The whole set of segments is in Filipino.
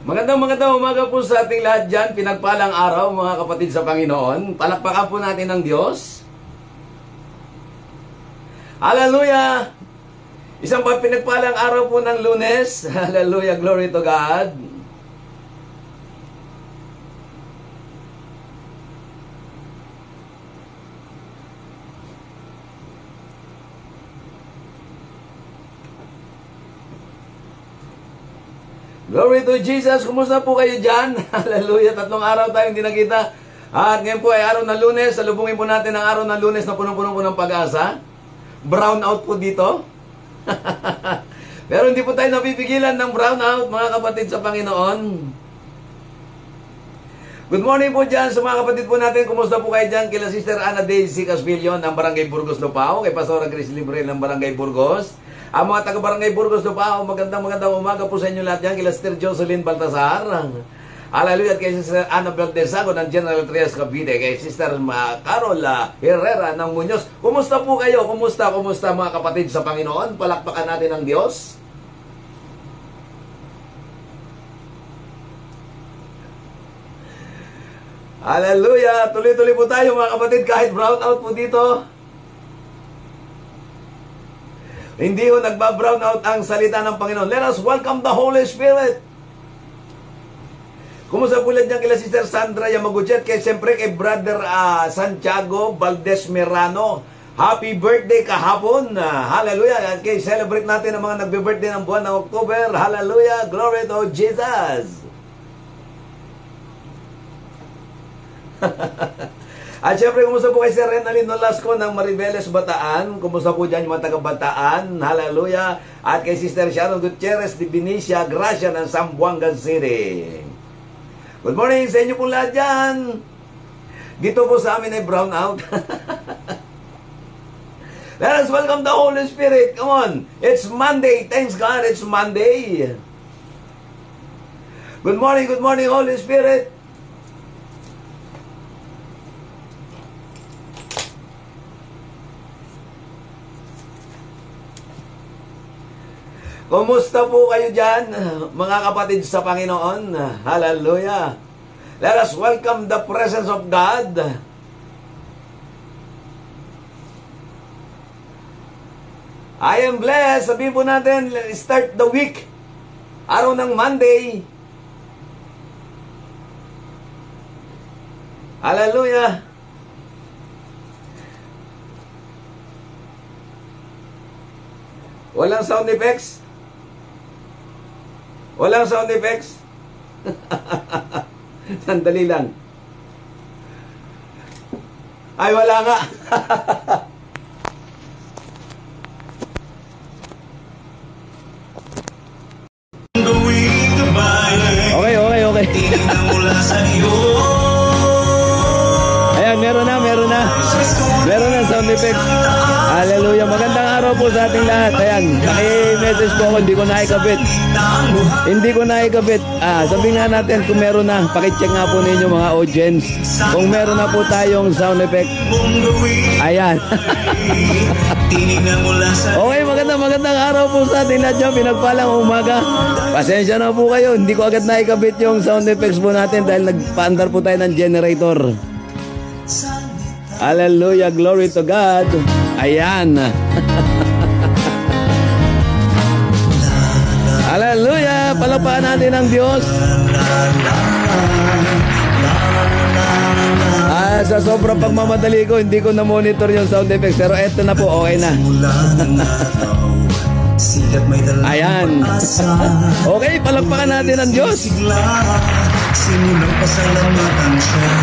Magandang umaga po sa ating lahat dyan. Pinagpalang araw mga kapatid sa Panginoon. Palakpakan po natin ang Diyos. Hallelujah! Isang pinagpalang araw po ng Lunes. Hallelujah! Glory to God. Glory to Jesus! Kumusta po kayo dyan? Hallelujah! 3 araw tayong hindi nakita. At ngayon po ay araw ng Lunes. Salubungin po natin ang araw ng Lunes na punong-puno po ng pag-asa. Brown out po dito. Pero hindi po tayo napipigilan ng brown out, mga kapatid sa Panginoon. Good morning po dyan sa mga kapatid po natin. Kumusta po kayo dyan? Kila Sister Ana Daisy Caspillion ng Barangay Burgos, Lupao. Kay Pastora Chris Libre ng Barangay Burgos. Ang mga taga-Barangay Burgos, Lupao, magandang umaga po sa inyo lahat yan. Kila Sister Jocelyn Baltasar. Hallelujah. Kay Sister Annabel Desago ng General Trias, Cavite. Kay Sister Carol Herrera ng Muñoz. Kumusta po kayo? Kumusta mga kapatid sa Panginoon? Palakpakan natin ang Diyos. Hallelujah. Tuloy-tuloy po tayo mga kapatid kahit brown out po dito. Hindi ho nagba-brown out ang salita ng Panginoon. Let us welcome the Holy Spirit. Kumusta po lang dyan kila Sister Sandra Yamaguchet, kay siyempre kay Brother Santiago Valdez Merano. Happy birthday kahapon. Hallelujah. At kay celebrate natin ang mga nagbe-birthday ng buwan ng October. Hallelujah. Glory to Jesus. At syempre, kumusta po kay Sir Renalyn Nolasco ng Maribeles, Bataan? Kumusta po dyan yung mga taga-Bataan? Hallelujah! At kay Sister Sharon Gutierrez de Benicia Gracia ng Zamboanga City. Good morning sa inyo po lahat dyan. Dito po sa amin ay brown out. Let us welcome the Holy Spirit. Come on. It's Monday. Thanks God, it's Monday. Good morning, Holy Spirit. Kumusta po kayo dyan, mga kapatid sa Panginoon? Hallelujah! Let us welcome the presence of God. I am blessed. Sabihin po natin, start the week. Araw ng Monday. Hallelujah! Walang sound effects? Walang sound effects? Sandali lang. Ay, wala nga. Okay. Ayan, meron na. Meron na sound effects. Hallelujah. Magandang araw po sa ating lahat. Ayan, naki-message po ako, hindi ko naikabit. Sabihin nga natin kung meron na, pakicheck nga po ninyo mga audience. Kung meron na po tayong sound effect. Ayan. Okay, magandang araw po sa ating lahat dyan. Pinagpalang umaga. Pasensya na po kayo, hindi ko agad naikabit yung sound effects po natin dahil nagpaandar po tayo ng generator. Hallelujah, glory to God. Ayan. Hallelujah, palakpakan natin ang Diyos. Sa sobrang pagmamadali ko, hindi ko na-monitor yung sound effects. Pero eto na po, okay na. Ayan. Okay, palakpakan natin ang Diyos.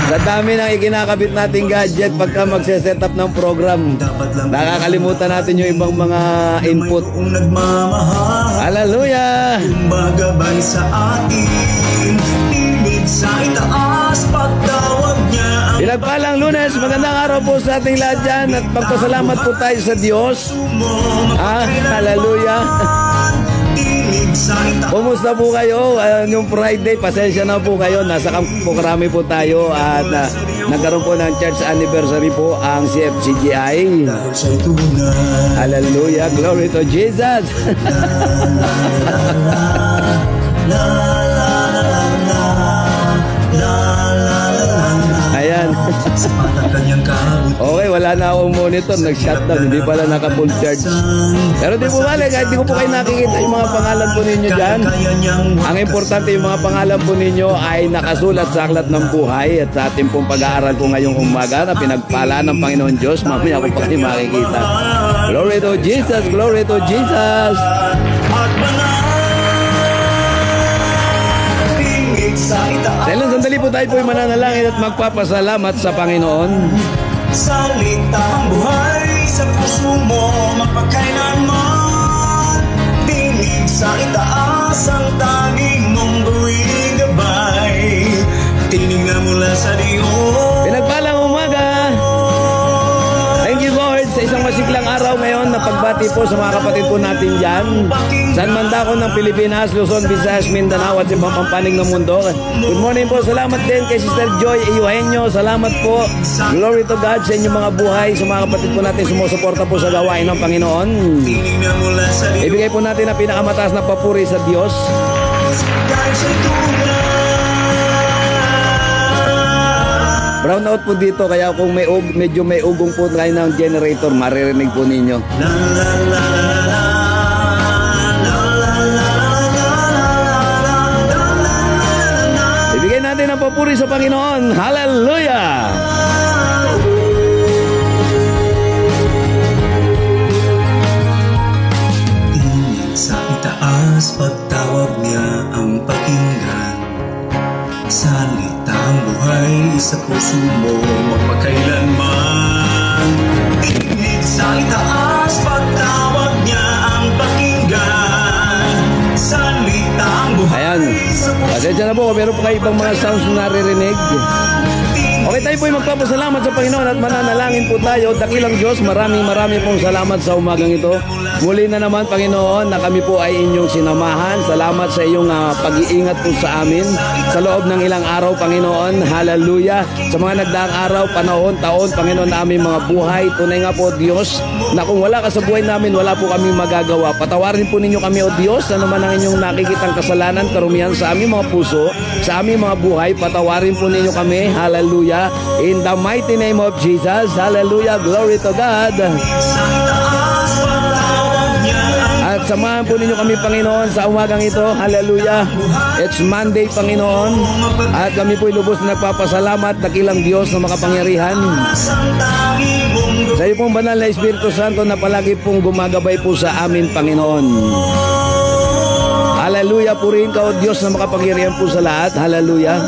Sa dami ng ikinakabit nating gadget pagka magse-set up ng program, nakakalimutan natin yung ibang mga input. Hallelujah! Magabay sa atin, tinig sa itaas, pagtawag niya. Pinagpalang Lunes, magandang araw po sa ating lahat dyan at magpasalamat po tayo sa Diyos. Hallelujah! Kumusta po kayo? Yung Friday, pasensya na po kayo. Nasa Camp Karami po tayo at nagkaroon po ng church anniversary po ang CFCGI. Hallelujah, glory to Jesus. monitor, nag-shutdown, hindi pala naka-full charge. Pero di po bale, kahit di ko po kayo nakikita yung mga pangalan po ninyo dyan. Ang importante yung mga pangalan po ninyo ay nakasulat sa aklat ng buhay at sa ating pong pag-aaral po ngayong umaga na pinagpala ng Panginoon Diyos. Mamaya ko pa kayo makikita. Glory to Jesus, glory to Jesus. Dahil sandali po tayo po'y mananalangin at magpapasalamat sa Panginoon. Salitang buhay sa puso mo mapagkailanman. Tingin sa itaas ang tanging mong buwing gabay. Tiningnan mula sa Diyos. Pinagpalang umaga. Thank you Lord sa isang masiglang araw ngayon na pagbati po sa mga kapatid po natin dyan. San man dako ng Pilipinas, Luzon, Visayas, Mindanao at ibang pampanig ng mundo. Good morning po. Salamat din kay Sister Joy Eugenio. Salamat po. Glory to God sa inyong mga buhay, sa mga kapatid po natin sumusuporta po sa gawain ng Panginoon. Ibigay po natin ang pinakamataas na papuri sa Diyos. Brown out po dito, kaya kung medyo may ugong po kayo ng generator, maririnig po ninyo. Ibigay natin ang papuri sa Panginoon. Hallelujah! Sa itaas pagtawag niya ang pakinggan. Salitang buhay sa puso mo magpakailanman. Tinig sa itaas pagtawag niya ang pakinggan. Salitang buhay. Ayan, pasensya na po kung meron po kayo ibang mga sounds na naririnig. Okay, tayo po ay magpapasalamat sa Panginoon at mananalangin po tayo. Dakilang Diyos, maraming pong salamat sa umagang ito. Muli na naman, Panginoon, na kami po ay inyong sinamahan. Salamat sa iyong pag-iingat po sa amin sa loob ng ilang araw, Panginoon. Hallelujah. Sa mga nagdaang araw, panahon, taon, Panginoon, na aming mga buhay. Tunay nga po, Diyos, na kung wala ka sa buhay namin, wala po kami magagawa. Patawarin po ninyo kami, O Diyos, ano man ang inyong nakikitang kasalanan, karumihan sa aming mga puso, sa aming mga buhay. Patawarin po ninyo kami. Hallelujah. In the mighty name of Jesus. Hallelujah. Glory to God. At samahan po ninyo kami, Panginoon, sa umagang ito. Hallelujah. It's Monday, Panginoon. At kami po'y lubos na nagpapasalamat, dakilang Diyos na makapangyarihan. Sa iyo pong banal na Espiritu Santo na palagi pong gumagabay po sa amin, Panginoon. Hallelujah, purihin ka, O Diyos na makapangyarihan po sa lahat. Hallelujah.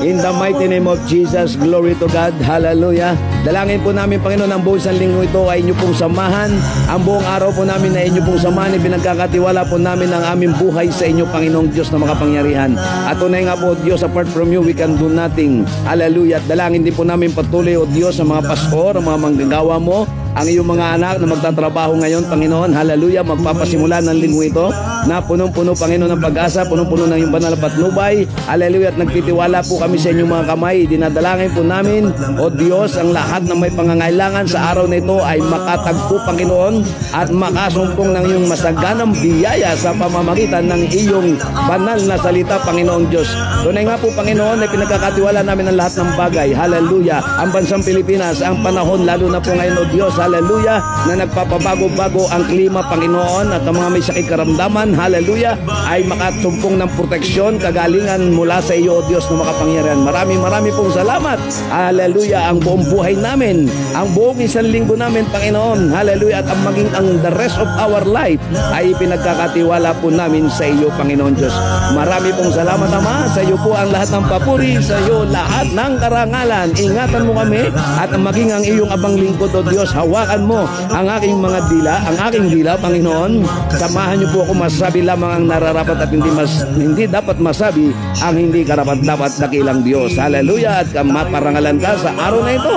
In the mighty name of Jesus, glory to God. Hallelujah. Dalangin po namin, Panginoon, ang buong isang linggo ito ay inyo pong samahan. Ang buong araw po namin na inyo pong samahan, pinagkakatiwala po namin ang aming buhay sa inyo, Panginoong Diyos na makapangyarihan. At tunay nga po, Diyos, apart from you, we can do nothing. Hallelujah. At dalangin din po namin patuloy, O Diyos, ang mga pastor, ang mga manggagawa mo, ang iyong mga anak na magtatrabaho ngayon, Panginoon. Hallelujah. Magpapasimula ng linggo ito na punong-puno, Panginoon, ng pag-asa, punong-puno ng iyong banal na patnubay. Hallelujah. At nagtitiwala po kami sa inyong mga kamay. Dinadalangin po namin, O Diyos, ang lahat na may pangangailangan sa araw na ito ay makatagpo, Panginoon, at makasumpong ng iyong masaganang biyaya sa pamamagitan ng iyong banal na salita, Panginoong Diyos. Tunay nga po, Panginoon, ay pinagkakatiwala namin ang lahat ng bagay. Hallelujah. Ang bansang Pilipinas, ang panahon, lalo na po ngayon, O Diyos, hallelujah, na nagpapabago-bago ang klima, Panginoon, at ang mga may sakit karamdaman, hallelujah, ay makasumpong ng proteksyon, kagalingan mula sa iyo, O Diyos na makapangyarihan. Marami pong salamat. Hallelujah. Ang buong buhay namin, ang buong isang linggo namin, Panginoon, hallelujah, at ang maging ang the rest of our life ay pinagkakatiwala po namin sa iyo, Panginoon Diyos. Marami pong salamat, Ama. Sa iyo po ang lahat ng papuri, sa iyo lahat ng karangalan. Ingatan mo kami at maging ang iyong abang lingkod, O Diyos. Hawakan mo ang aking mga dila, ang aking dila, Panginoon. Samahan niyo po ako masabi lamang ang nararapat at hindi dapat masabi ang hindi karapat-dapat, dakilang Diyos. Hallelujah. At maparangalan ka sa araw na ito.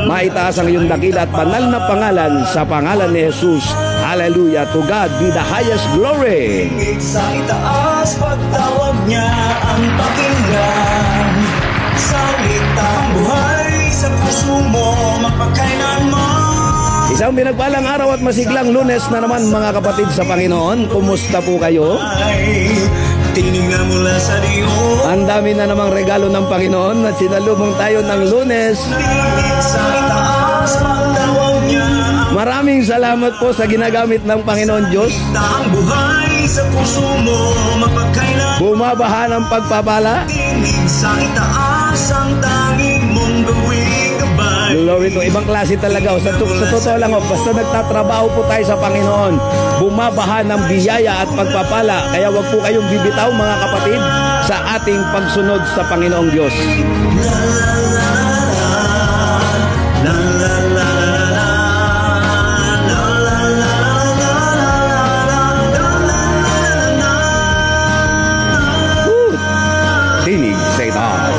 Maitaas ang iyong dakila at banal na pangalan sa pangalan ni Jesus. Hallelujah. To God be the highest glory. Sa itaas pagtawag niya ang pakinggan. Salitang buhay sa puso mo mapagkailanman. Isang pinagpalang araw at masiglang Lunes na naman, mga kapatid sa Panginoon. Kumusta po kayo? Tiningnan mula sa Diyos. Ang dami na namang regalo ng Panginoon at sinalubong tayo ng Lunes. Sa itaas itaas pagtawag niya ang Maraming salamat po sa ginagamit ng Panginoon Diyos. taang buhay sa puso mo mapagkailan. Bumabaha ng pagpapala. Tinig sa itaas ang tanging mong gawing gabay. Glory to. Ibang klase talaga. Sa totoo lang, basta nagtatrabaho po tayo sa Panginoon, bumabaha ng biyaya at pagpapala. Kaya wag po kayong bibitaw, mga kapatid, sa ating pagsunod sa Panginoong Diyos. Tinig sa itaas.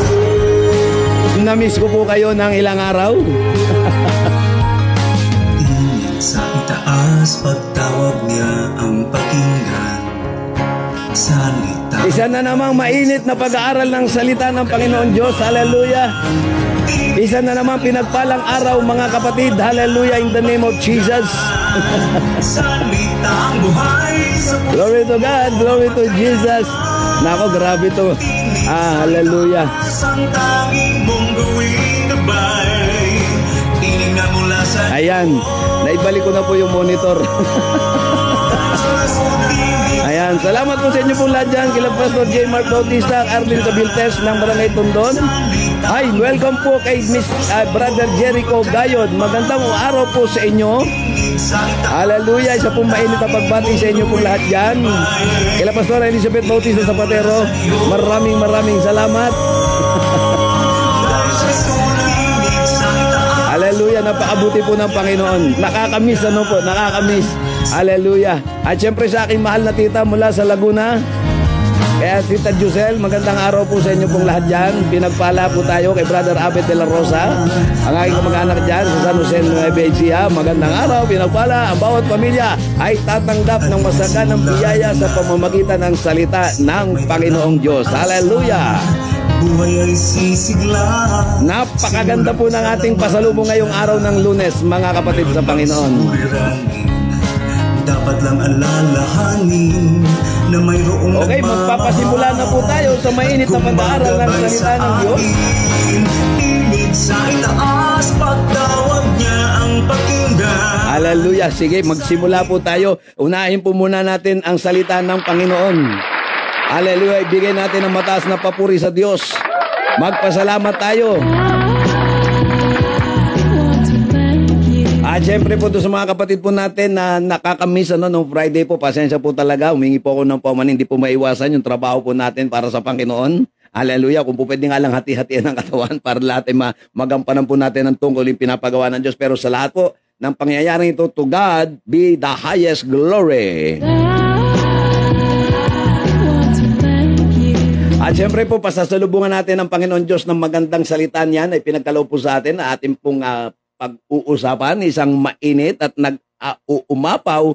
Namiss ko po kayo ng ilang araw. Tinig sa itaas pagtawag niya ang pakinggan. Salita. Isa na namang mainit na pag-aaral ng salita ng Panginoon Diyos. Hallelujah. Isa na namang pinagpalang araw, mga kapatid. Hallelujah, in the name of Jesus. Salita ang buhay sa puso. Glory to God. Glory to Jesus. Nako, grabe to. Hallelujah. Ang tanging mong gawing gabay. Tinig na mula sa Ayan, naibalik ko na po yung monitor. Ayan, salamat po sa inyo pong lahat dyan. Kila Pastor J. Mark Bautista, Arlene Cabiltes ng Barangay Tundon. Ay, welcome po kay Brother Jericho Gayod. Magandang araw po sa inyo. Hallelujah, isa pong mainit na pagbati sa inyo pong lahat dyan. Kila Pastor Elizabeth Bautista Zapatero, maraming salamat. Hallelujah, napakabuti po ng Panginoon. Nakakamiss, nakakamiss. Hallelujah. At syempre sa aking mahal na tita mula sa Laguna, kaya Tita Jusel, magandang araw po sa inyo pong lahat dyan. Pinagpala po tayo kay Brother Abet de la Rosa, ang aking kamag-anak dyan sa San Jose Nueva Ecija. Magandang araw, pinagpala. Ang bawat pamilya ay tatanggap ng masaganang biyaya sa pamamagitan ng salita ng Panginoong Diyos. Hallelujah. buhay ay sisigla. Napakaganda po ng ating pasalubong ngayong araw ng Lunes, mga kapatid sa Panginoon. Dapat lang alalahanin na mayroong Okay, magpapasimula na po tayo sa mainit na pag-aaral ng salita ng Diyos. Tinig sa itaas, pagtawag niya ang pakinggan. Hallelujah. Sige, magsimula po tayo. Unahin po muna natin ang salita ng Panginoon. Hallelujah. Ibigay natin ang mataas na papuri sa Diyos. Magpasalamat tayo. At syempre po doon sa mga kapatid po natin na nakakamiss nung Friday po, pasensya po talaga, humingi po ako ng pauman, hindi po maiwasan yung trabaho po natin para sa Panginoon. Hallelujah, kung po pwede nga lang hati-hatian ng katawan para lahat ay magampanan po natin ang tungkol yung pinapagawa ng Diyos. Pero sa lahat po ng pangyayaring ito, to God be the highest glory. At syempre po, pasasalubungan natin ang Panginoon Diyos ng magandang salita niyan ay pinagkaloob po sa atin na ating pong pag-uusapan, isang mainit at nag-uumapaw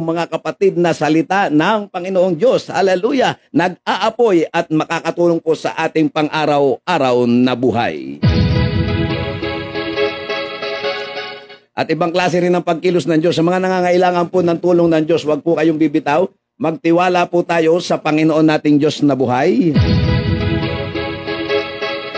mga kapatid na salita ng Panginoong Diyos. Hallelujah! Nag-aapoy at makakatulong po sa ating pang-araw-araw na buhay. At ibang klase rin ng pagkilos ng Diyos. Sa mga nangangailangan po ng tulong ng Diyos, huwag po kayong bibitaw. Magtiwala po tayo sa Panginoon nating Diyos na buhay.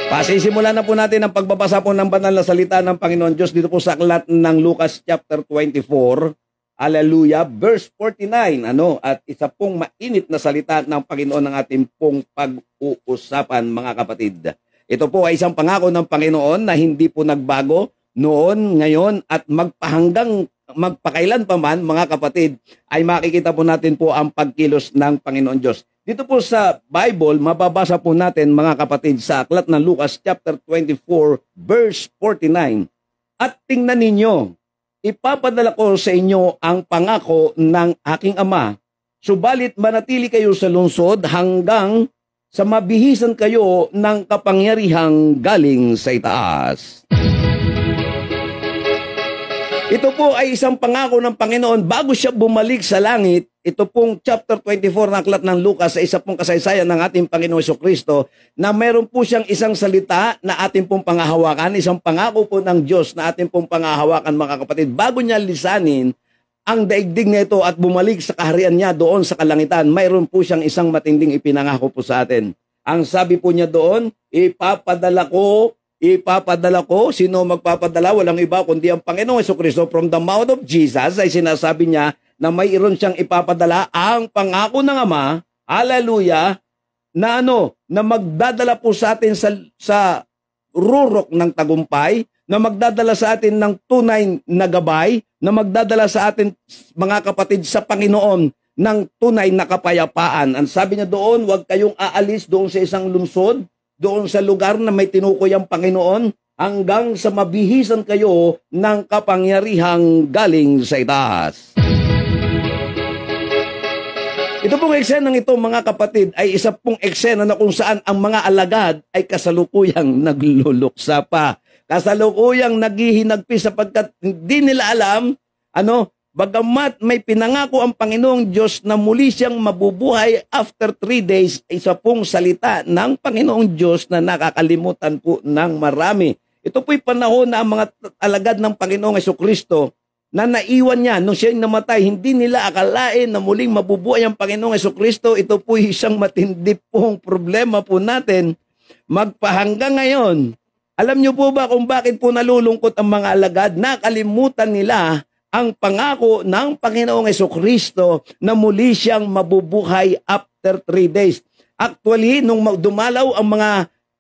Pasisimulan na po natin ang pagbabasa po ng banal na salita ng Panginoon Diyos dito po sa aklat ng Lucas chapter 24. Hallelujah, verse 49. At isa pong mainit na salita ng Panginoon ng ating pong pag-uusapan, mga kapatid. Ito po ay isang pangako ng Panginoon na hindi po nagbago noon, ngayon at magpakailan pa man, mga kapatid, ay makikita po natin po ang pagkilos ng Panginoon Diyos. Dito po sa Bible, mababasa po natin, mga kapatid, sa aklat ng Lucas chapter 24, verse 49. At tingnan ninyo, ipapadala ko sa inyo ang pangako ng aking Ama, subalit manatili kayo sa lungsod hanggang sa mabihisan kayo ng kapangyarihang galing sa itaas. Ito po ay isang pangako ng Panginoon bago siya bumalik sa langit. Ito pong chapter 24 ng aklat ng Lucas sa isa pong kasaysayan ng ating Panginoon Jesucristo na meron po siyang isang salita na ating pong pangahawakan, isang pangako po ng Diyos na ating pong pangahawakan, mga kapatid. Bago niya lisanin ang daigdig nito at bumalik sa kaharian niya doon sa kalangitan, mayroon po siyang isang matinding ipinangako po sa atin. Ang sabi po niya doon, ipapadala ko ipapadala ko. Sino magpapadala? Walang iba kundi ang Panginoong Jesucristo. From the mouth of Jesus ay sinasabi niya na mayroon siyang ipapadala, ang pangako ng Ama, hallelujah, na na magdadala po sa atin sa rurok ng tagumpay, na magdadala sa atin ng tunay na gabay, na magdadala sa atin, mga kapatid, sa Panginoon ng tunay na kapayapaan. Ang sabi niya doon, huwag kayong aalis doon sa isang lungsod, doon sa lugar na may tinukoy ang Panginoon, hanggang sa mabihisan kayo ng kapangyarihang galing sa itaas. Ito pong eksenang ito, mga kapatid, ay isa pong eksena na kung saan ang mga alagad ay kasalukuyang nagluluksa pa. Kasalukuyang naghihinagpi sapagkat hindi nila alam, bagamat may pinangako ang Panginoong Diyos na muli siyang mabubuhay after 3 days, isa pong salita ng Panginoong Diyos na nakakalimutan po ng marami. Ito po'y panahon na ang mga alagad ng Panginoong Jesucristo na naiwan niya nung siya'y namatay, hindi nila akalain na muling mabubuhay ang Panginoong Jesucristo. Ito po'y isang matindi pong problema po natin magpahanggang ngayon. Alam niyo po ba kung bakit po nalulungkot ang mga alagad? Nakalimutan nila ang pangako ng Panginoong Jesucristo na muli siyang mabubuhay after 3 days. Actually, nung dumalaw ang mga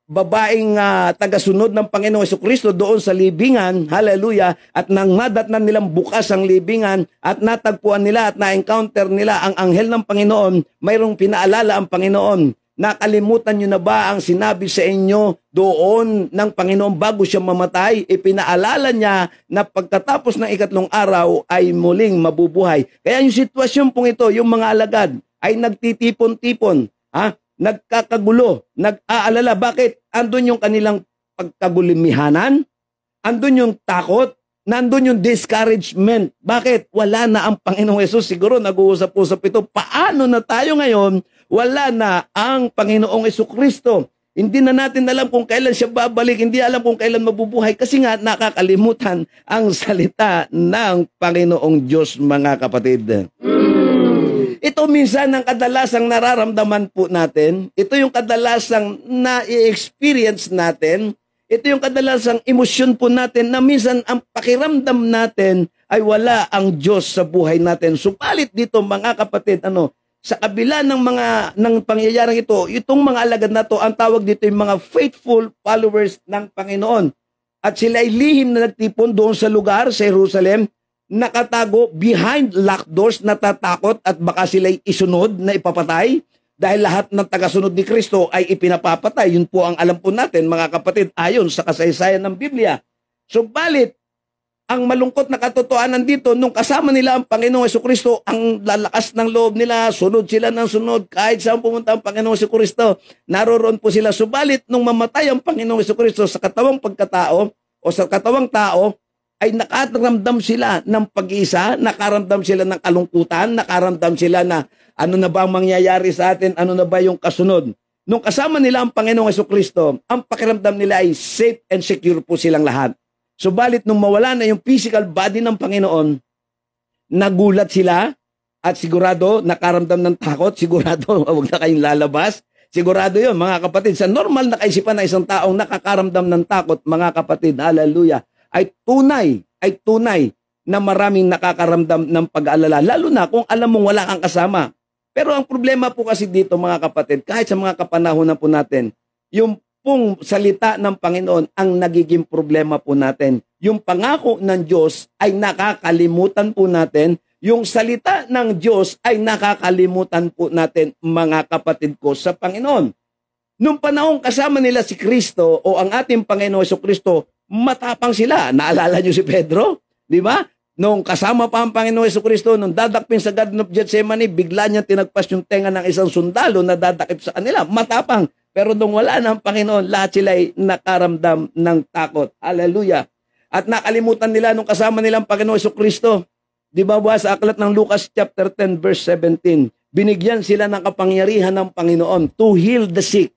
babaeng tagasunod ng Panginoong Jesucristo doon sa libingan, hallelujah, at nang madatnan nilang bukas ang libingan at natagpuan nila at na-encounter nila ang anghel ng Panginoon, mayroong pinaalala ang Panginoon. Nakalimutan nyo na ba ang sinabi sa inyo doon ng Panginoon bago siya mamatay? Ipinaalala niya na pagkatapos ng 3 araw ay muling mabubuhay. Kaya yung sitwasyon pong ito, yung mga alagad ay nagtitipon-tipon, nagkakagulo, nag-aalala. Bakit? Andun yung kanilang pagkagulimihanan, andun yung takot, nandun yung discouragement. Bakit? Wala na ang Panginoong Hesus. Siguro nag-uusap-usap ito. Paano na tayo ngayon? Wala na ang Panginoong Jesucristo. Hindi na natin alam kung kailan siya babalik. Hindi alam kung kailan mabubuhay. Kasi nga nakakalimutan ang salita ng Panginoong Diyos, mga kapatid. Ito minsan ang kadalasang nararamdaman po natin. Ito yung kadalasang na-experience natin. Ito yung kadalasang emosyon po natin na minsan ang pakiramdam natin ay wala ang Diyos sa buhay natin. Subalit dito, mga kapatid, sa kabila ng pangyayaring ito, itong mga alagad na to, ang tawag dito yung mga faithful followers ng Panginoon. At sila ay lihim na nagtipon doon sa lugar, sa Jerusalem, nakatago behind locked doors, natatakot at baka sila ay isunod na ipapatay. Dahil lahat ng tagasunod ni Kristo ay ipinapapatay. Yun po ang alam po natin, mga kapatid, ayon sa kasaysayan ng Biblia. Subalit, ang malungkot na katotohanan dito, nung kasama nila ang Panginoong Jesucristo, ang lalakas ng loob nila, sunod sila ng sunod, kahit saan pumunta ang Panginoong Jesucristo, naroroon po sila. Subalit, nung mamatay ang Panginoong Jesucristo sa katawang pagkatao, o sa katawang tao, ay nakaramdam sila ng pag-iisa, nakaramdam sila ng kalungkutan, nakaramdam sila na ano na ba ang mangyayari sa atin, ano na ba yung kasunod. Nung kasama nila ang Panginoong Jesucristo, ang pakiramdam nila ay safe and secure po silang lahat. Subalit nung mawala na yung physical body ng Panginoon, nagulat sila at sigurado nakaramdam ng takot, sigurado huwag na kayong lalabas. Sigurado yun, mga kapatid, sa normal na kaisipan na isang taong nakakaramdam ng takot, mga kapatid, hallelujah, ay tunay na maraming nakakaramdam ng pag-aalala, lalo na kung alam mong wala kang kasama. Pero ang problema po kasi dito, mga kapatid, kahit sa mga kapanahonan po natin, yung pong salita ng Panginoon ang nagiging problema po natin. Yung pangako ng Diyos ay nakakalimutan po natin. Yung salita ng Diyos ay nakakalimutan po natin, mga kapatid ko sa Panginoon. Nung panahong kasama nila si Kristo o ang ating Panginoon Jesucristo, matapang sila. Naalala niyo si Pedro? Di ba? Nung kasama pa ang Panginoon Jesucristo, nung dadakpin sa Garden of Gethsemane, bigla niya tinagpas yung tenga ng isang sundalo na dadakip sa kanila. Matapang. Pero nung wala na ang Panginoon, lahat sila ay nakaramdam ng takot. Hallelujah. At nakalimutan nila nung kasama nila ang Panginoon Jesucristo. Di ba sa aklat ng Lucas chapter 10 verse 17, binigyan sila ng kapangyarihan ng Panginoon to heal the sick,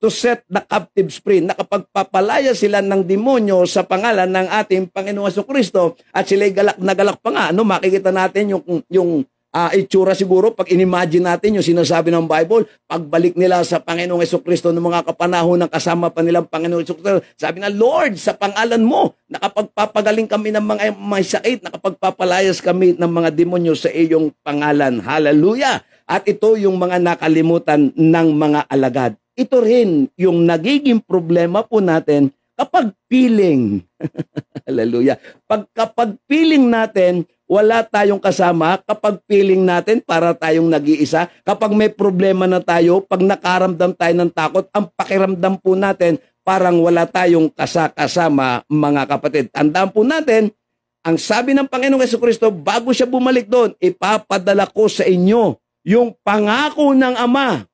to set the captives free. Nakapagpapalaya sila ng demonyo sa pangalan ng ating Panginoon Jesucristo at sila ay galak na galak pa nga. Makikita natin yung itsura siguro pag inimagine natin yung sinasabi ng Bible, pagbalik nila sa Panginoong Jesucristo ng mga kapanahon ng kasama pa nilang Panginoong Jesucristo, sabi na, Lord, sa pangalan mo, nakapagpapagaling kami ng mga may sakit, nakapagpapalayas kami ng mga demonyo sa iyong pangalan. Hallelujah! At ito yung mga nakalimutan ng mga alagad. Ito rin yung nagiging problema po natin kapag feeling. Hallelujah! Kapag feeling natin, wala tayong kasama, kapag feeling natin para tayong nag-iisa, kapag may problema na tayo, pag nakaramdam tayo ng takot, ang pakiramdam po natin, parang wala tayong kasama, mga kapatid. Tandaan po natin, ang sabi ng Panginoong Jesucristo, bago siya bumalik doon, ipapadala ko sa inyo yung pangako ng Ama.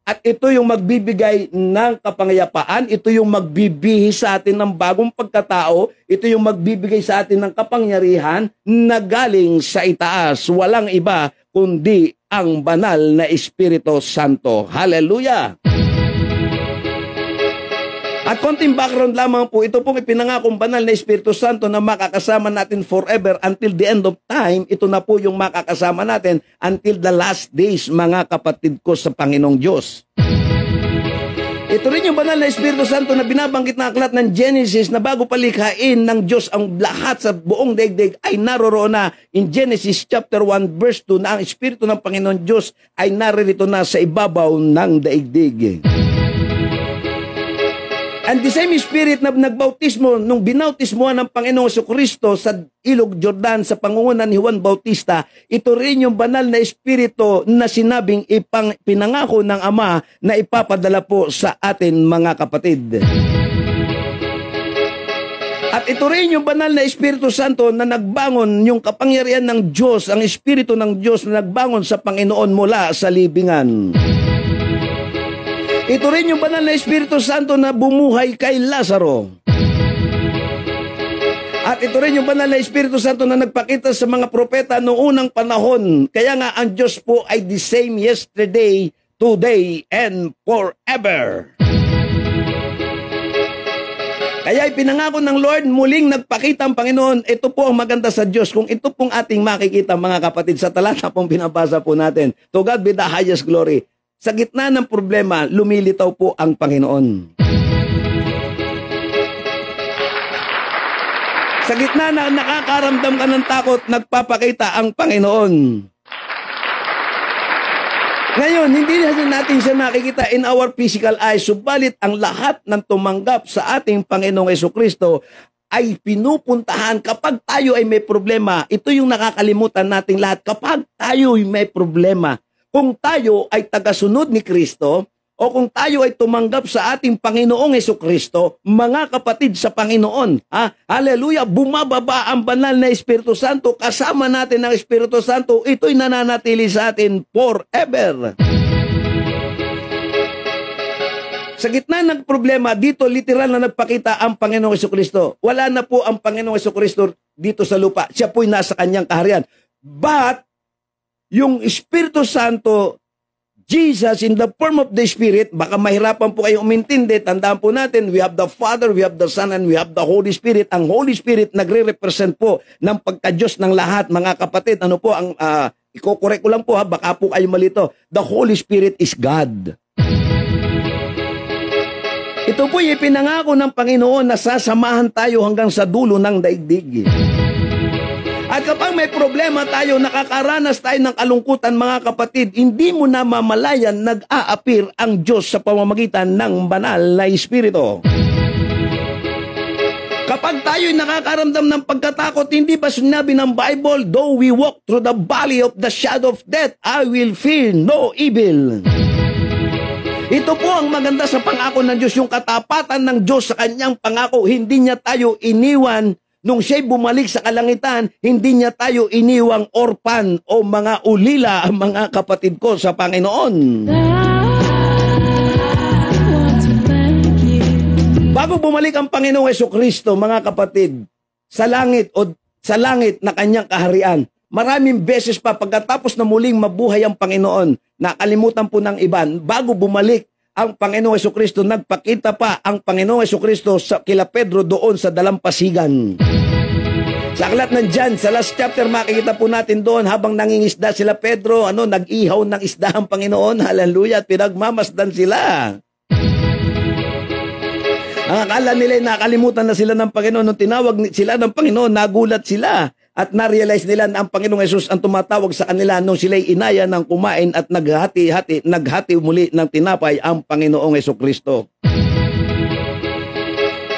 At ito yung magbibigay ng kapangayapaan, ito yung magbibihis sa atin ng bagong pagkatao, ito yung magbibigay sa atin ng kapangyarihan na galing sa itaas. Walang iba kundi ang banal na Espiritu Santo. Hallelujah! At konting background lamang po, ito pong ipinangakong banal na Espiritu Santo na makakasama natin forever until the end of time. Ito na po yung makakasama natin until the last days, mga kapatid ko sa Panginoong Diyos. Ito rin yung banal na Espiritu Santo na binabanggit na aklat ng Genesis na bago palikhain ng Diyos ang lahat sa buong daigdig ay naroroon na in Genesis chapter 1 verse 2 na ang Espiritu ng Panginoon Diyos ay naririto na sa ibabaw ng daigdig. And the same Spirit na nagbautismo nung binautismohan ng Panginoong Jesucristo sa Ilog Jordan sa pangungunan ni Juan Bautista, ito rin yung banal na Espiritu na sinabing pinangako ng Ama na ipapadala po sa atin, mga kapatid. At ito rin yung banal na Espiritu Santo na nagbangon yung kapangyarihan ng Diyos, ang Espiritu ng Diyos na nagbangon sa Panginoon mula sa libingan. Ito rin yung banal na Espiritu Santo na bumuhay kay Lazaro. At ito rin yung banal na Espiritu Santo na nagpakita sa mga propeta noong unang panahon. Kaya nga ang Diyos po ay the same yesterday, today, and forever. Kaya ipinangako ng Lord, muling nagpakita ang Panginoon. Ito po ang maganda sa Diyos. Kung ito pong ating makikita, mga kapatid, sa talata pong binabasa po natin. To God be the highest glory. Sa gitna ng problema, lumilitaw po ang Panginoon. Sa gitna na nakakaramdam ka ng takot, nagpapakita ang Panginoon. Ngayon, hindi natin siya nakikita in our physical eyes, subalit ang lahat ng tumanggap sa ating Panginoong Jesucristo ay pinupuntahan kapag tayo ay may problema. Ito yung nakakalimutan nating lahat. Kapag tayo ay may problema, kung tayo ay tagasunod ni Kristo o kung tayo ay tumanggap sa ating Panginoong Jesucristo, mga kapatid sa Panginoon, hallelujah, bumababa ang banal na Espiritu Santo, kasama natin ang Espiritu Santo, ito'y nananatili sa atin forever. Sa gitna ng problema, dito literal na nagpakita ang Panginoong Jesucristo. Wala na po ang Panginoong Jesucristo dito sa lupa. Siya po'y nasa kanyang kaharian. But yung Espiritu Santo, Jesus in the form of the Spirit, baka mahirapan po kayong umintindi, tandaan po natin, we have the Father, we have the Son, and we have the Holy Spirit. Ang Holy Spirit nagre-represent po ng pagka-Diyos ng lahat, mga kapatid. Ano po, ang iko-correct ko lang po, baka po kayo malito. The Holy Spirit is God. Ito po yung ipinangako ng Panginoon na sasamahan tayo hanggang sa dulo ng daigdig. At kapag may problema tayo, nakakaranas tayo ng kalungkutan, mga kapatid, hindi mo na mamalayan nag-a-appear ang Diyos sa pamamagitan ng banal na Espiritu. Kapag tayo'y nakakaramdam ng pagkatakot, hindi ba sinabi ng Bible, though we walk through the valley of the shadow of death, I will fear no evil. Ito po ang maganda sa pangako ng Diyos, yung katapatan ng Diyos sa kanyang pangako. Hindi niya tayo iniwan. Nung siya'y bumalik sa kalangitan, hindi niya tayo iniwang orpan o mga ulila, mga kapatid ko sa Panginoon. Bago bumalik ang Panginoong Jesucristo, mga kapatid, sa langit na kanyang kaharian, maraming beses pa pagkatapos na muling mabuhay ang Panginoon, nakalimutan po ng iban, bago bumalik ang Panginoong Jesucristo, nagpakita pa ang Panginoong Jesucristo kila Pedro doon sa dalampasigan. Sa aklat ng John, sa last chapter, makikita po natin doon habang nangingisda sila Pedro, nag-ihaw ng isda ang Panginoon, hallelujah, at pinagmamasdan sila. Ang akala nila ay nakalimutan na sila ng Panginoon. Nung tinawag sila ng Panginoon, nagulat sila at na-realize nila na ang Panginoong Hesus ang tumatawag sa kanila nung sila'y inaya ng kumain at naghati muli ng tinapay ang Panginoong Hesukristo.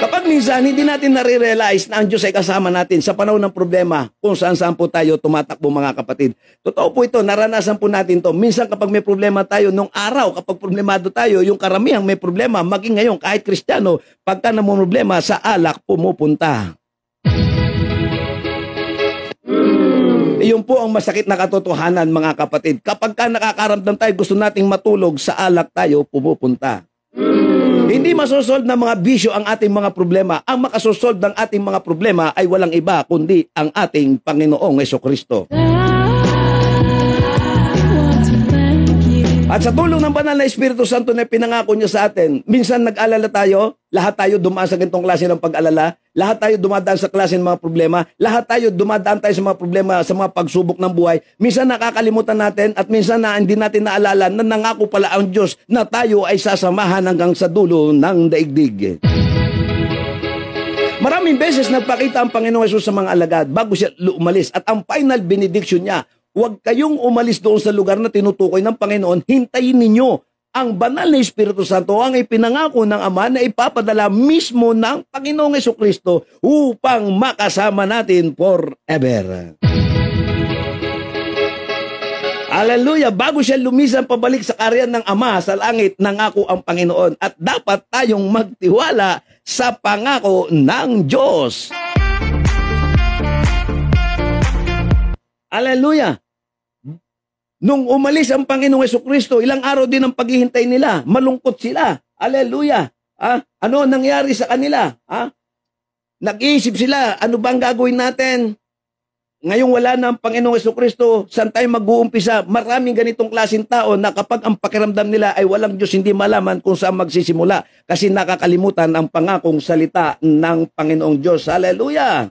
Kapag minsan, hindi natin nare-realize na ang Diyos ay kasama natin sa panahon ng problema kung saan-saan po tayo tumatakbo mga kapatid. Totoo po ito, naranasan po natin to. Minsan kapag may problema tayo, nung araw, kapag problemado tayo, yung karamihang may problema, maging ngayon kahit Kristiyano, pagka namumroblema sa alak, pumupunta. Iyon po ang masakit na katotohanan mga kapatid. Kapag ka nakakaramdam tayo, gusto nating matulog, sa alak tayo pumupunta. Hindi masosolve ng mga bisyo ang ating mga problema. Ang makasosolve ng ating mga problema ay walang iba kundi ang ating Panginoong Hesukristo. At sa tulong ng banal na Espiritu Santo na pinangako niya sa atin, minsan nag-alala tayo, lahat tayo dumaan sa ganitong klase ng pag-alala, lahat tayo dumadaan sa klase ng mga problema, lahat tayo dumadaan tayo sa mga problema, sa mga pagsubok ng buhay. Minsan nakakalimutan natin at minsan na hindi natin naalala na nangako pala ang Diyos na tayo ay sasamahan hanggang sa dulo ng daigdig. Maraming beses nagpakita ang Panginoong Hesus sa mga alagad bago siya umalis at ang final benediction niya, huwag kayong umalis doon sa lugar na tinutukoy ng Panginoon, hintayin ninyo ang banal na Espiritu Santo ang ipinangako ng Ama na ipapadala mismo ng Panginoong Hesukristo upang makasama natin forever. Hallelujah! Bago siya lumisan pabalik sa karyan ng Ama sa langit, nangako ang Panginoon at dapat tayong magtiwala sa pangako ng Diyos. Hallelujah! Nung umalis ang Panginoong Hesukristo, ilang araw din ang paghihintay nila. Malungkot sila. Hallelujah! Ano nangyari sa kanila? Nag-iisip sila, ano bang gagawin natin? Ngayong wala na ang Panginoong Hesukristo, saan tayo mag-uumpisa? Maraming ganitong klaseng tao na kapag ang pakiramdam nila ay walang Diyos, hindi malaman kung saan magsisimula kasi nakakalimutan ang pangakong salita ng Panginoong Diyos. Hallelujah!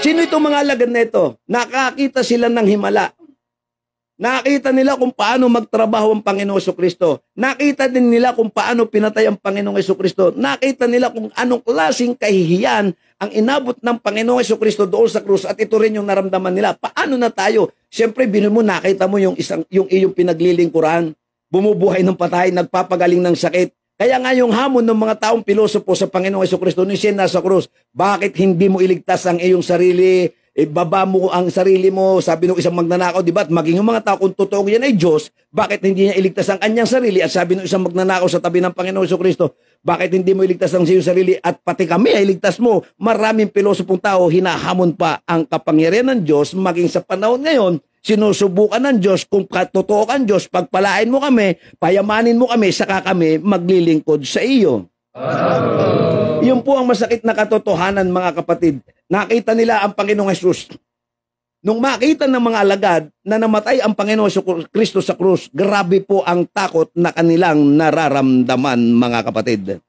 Sino itong mga alagad na ito? Nakakita sila ng himala. Nakita nila kung paano magtrabaho ang Panginoong Hesukristo. Nakita din nila kung paano pinatay ang Panginoong Hesukristo. Nakita nila kung anong klaseng kahihiyan ang inabot ng Panginoong Hesukristo doon sa krus at ito rin yung naramdaman nila. Paano na tayo? Siyempre, nakita mo yung iyong pinaglilingkuran, bumubuhay ng patay, nagpapagaling ng sakit. Kaya nga yung hamon ng mga taong pilosopo sa Panginoong Hesukristo nung siya nasa krus, bakit hindi mo iligtas ang iyong sarili, ibaba mo ang sarili mo, sabi ng isang magnanakaw, di ba? At maging yung mga tao, kung totoo yan ay Diyos, bakit hindi niya iligtas ang kanyang sarili? At sabi ng isang magnanakaw sa tabi ng Panginoong Hesukristo, bakit hindi mo iligtas ang iyong sarili at pati kami ay iligtas mo? Maraming pilosopong tao, hinahamon pa ang kapangyarihan ng Diyos, maging sa panahon ngayon, sinusubukan ng Diyos, kung totoo kang Diyos, pagpalain mo kami, payamanin mo kami, saka kami maglilingkod sa iyo. Yun po ang masakit na katotohanan mga kapatid. Nakita nila ang Panginoong Hesus. Nung makita ng mga alagad na namatay ang Panginoong Kristo sa krus, grabe po ang takot na kanilang nararamdaman mga kapatid.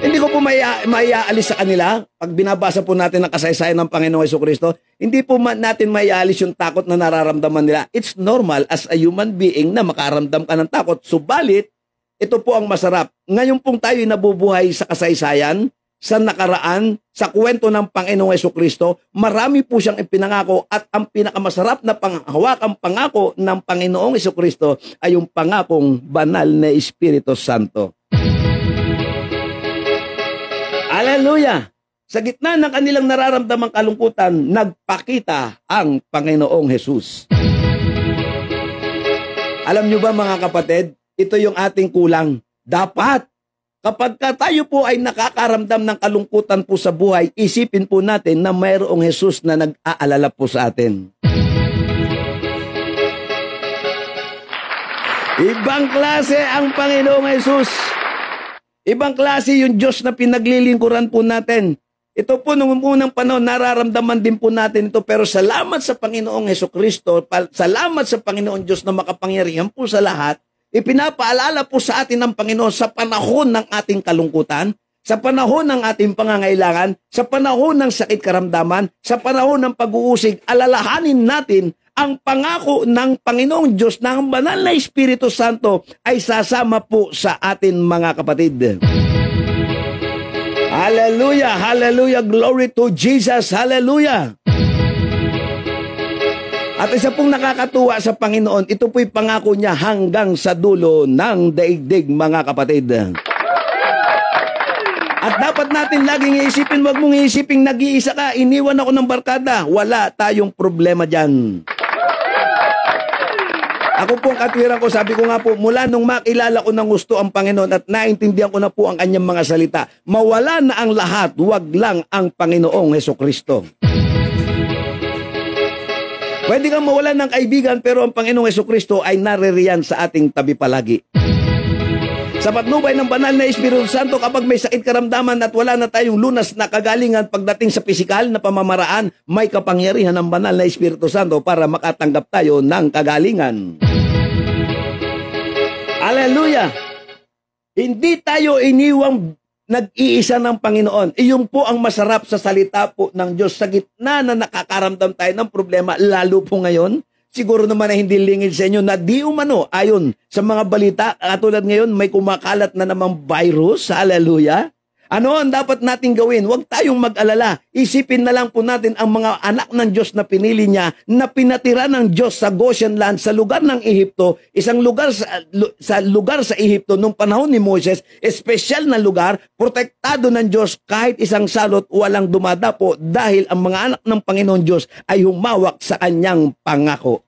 Hindi ko po maiaalis sa kanila pag binabasa po natin ang kasaysayan ng Panginoong Hesukristo. Hindi po natin maiaalis yung takot na nararamdaman nila. It's normal as a human being na makaramdam ka ng takot. Subalit, ito po ang masarap. Ngayon pong tayo nabubuhay sa kasaysayan, sa nakaraan, sa kwento ng Panginoong Hesukristo, marami po siyang ipinangako at ang pinakamasarap na panghawakang pangako ng Panginoong Hesukristo ay yung pangakong banal na Espiritu Santo. Hallelujah! Sa gitna ng kanilang nararamdamang kalungkutan, nagpakita ang Panginoong Hesus. Alam nyo ba mga kapatid, ito yung ating kulang. Dapat, kapag tayo po ay nakakaramdam ng kalungkutan po sa buhay, isipin po natin na mayroong Hesus na nag-aalala po sa atin. Ibang klase ang Panginoong Hesus. Ibang klase yung Diyos na pinaglilingkuran po natin. Ito po nung unang panahon, nararamdaman din po natin ito. Pero salamat sa Panginoong Hesukristo, salamat sa Panginoong Diyos na makapangyarihan po sa lahat, ipinapaalala po sa atin ng Panginoon sa panahon ng ating kalungkutan, sa panahon ng ating pangangailangan, sa panahon ng sakit karamdaman, sa panahon ng pag-uusig, alalahanin natin ang pangako ng Panginoong Diyos na ang banal na Espiritu Santo ay sasama po sa atin, mga kapatid. Hallelujah! Hallelujah! Glory to Jesus! Hallelujah! At isa pong nakakatuwa sa Panginoon, ito po'y pangako niya hanggang sa dulo ng daigdig, mga kapatid. At dapat natin laging iisipin, wag mong iisipin nag-iisa ka, iniwan ako ng barkada. Wala tayong problema dyan. Ako pong katwiran ko, sabi ko nga po, mula nung makilala ko ng gusto ang Panginoon at naintindihan ko na po ang kanyang mga salita, mawala na ang lahat, wag lang ang Panginoong Hesukristo. Pwede kang mawala ng kaibigan, pero ang Panginoong Hesukristo ay naririyan sa ating tabi palagi. Sa patnubay ng banal na Espiritu Santo, kapag may sakit karamdaman at wala na tayong lunas na kagalingan pagdating sa pisikal na pamamaraan, may kapangyarihan ng banal na Espiritu Santo para makatanggap tayo ng kagalingan. Hallelujah! Hindi tayo iniwang nag-iisa ng Panginoon. Iyon po ang masarap sa salita po ng Diyos sa gitna na nakakaramdam tayo ng problema, lalo po ngayon. Siguro naman na hindi lingid sa inyo na di umano, ayon sa mga balita, katulad ngayon may kumakalat na namang virus, hallelujah. Ano ang dapat natin gawin? Huwag tayong mag-alala. Isipin na lang po natin ang mga anak ng Diyos na pinili niya, na pinatira ng Diyos sa Goshen land, sa lugar ng Ehipto, isang lugar sa lugar sa Ehipto nung panahon ni Moses, espesyal na lugar, protektado ng Diyos, kahit isang salot walang dumadapo dahil ang mga anak ng Panginoon Diyos ay humawak sa kanyang pangako.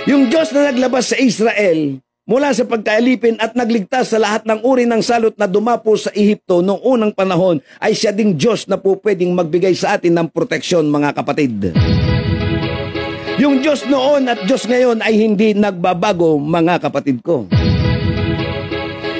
Yung Diyos na naglabas sa Israel mula sa pagkaalipin at nagligtas sa lahat ng uri ng salot na dumapo sa Ehipto noong unang panahon, ay siya ding Diyos na po pwedeng magbigay sa atin ng proteksyon, mga kapatid. Yung Diyos noon at Diyos ngayon ay hindi nagbabago, mga kapatid ko.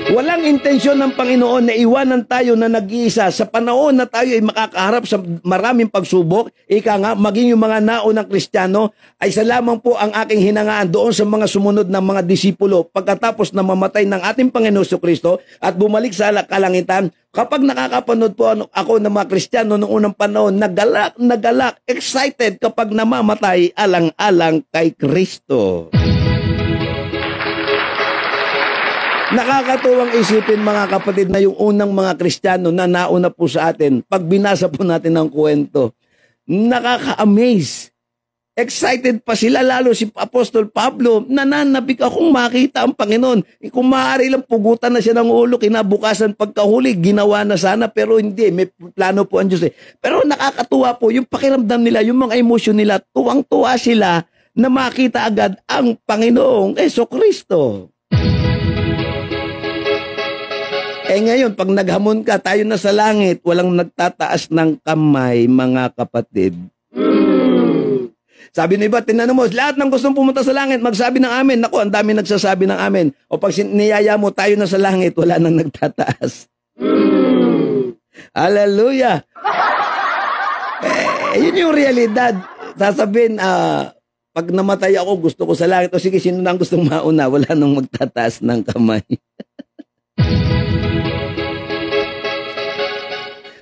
Walang intensyon ng Panginoon na iwanan tayo na nag-iisa sa panahon na tayo ay makakaharap sa maraming pagsubok. Ika nga, maging yung mga naunang Kristiyano ay sa lamang po ang aking hinangaan doon sa mga sumunod ng mga disipulo pagkatapos na mamatay ng ating Panginoon Kristo at bumalik sa kalangitan. Kapag nakakapanood po ako ng mga Kristiyano noong unang panahon, nagalak, excited kapag namamatay alang-alang kay Kristo. Nakakatuwang isipin, mga kapatid, na yung unang mga Kristiyano na nauna po sa atin, pag binasa po natin ang kwento, nakaka-amaze. Excited pa sila, lalo si Apostol Pablo, nananabik akong makita ang Panginoon. Kung maaari lang pugutan na siya ng ulo, kinabukasan pagkahuli, ginawa na sana, pero hindi, may plano po ang Diyos. Pero nakakatuwa po, yung pakiramdam nila, yung mga emosyon nila, tuwang-tuwa sila na makita agad ang Panginoong Hesukristo. Ngayon, pag naghamon ka, tayo na sa langit, walang nagtataas ng kamay, mga kapatid. Sabi ng iba, tinanong mo, lahat ng gustong pumunta sa langit, magsabi ng amen. Naku, ang dami nagsasabi ng amen. O pag niyaya mo, tayo na sa langit, wala nang nagtataas. Hallelujah! Yun yung realidad. Sasabihin, pag namatay ako, gusto ko sa langit. O sige, sino nang gustong mauna? Wala nang magtataas ng kamay.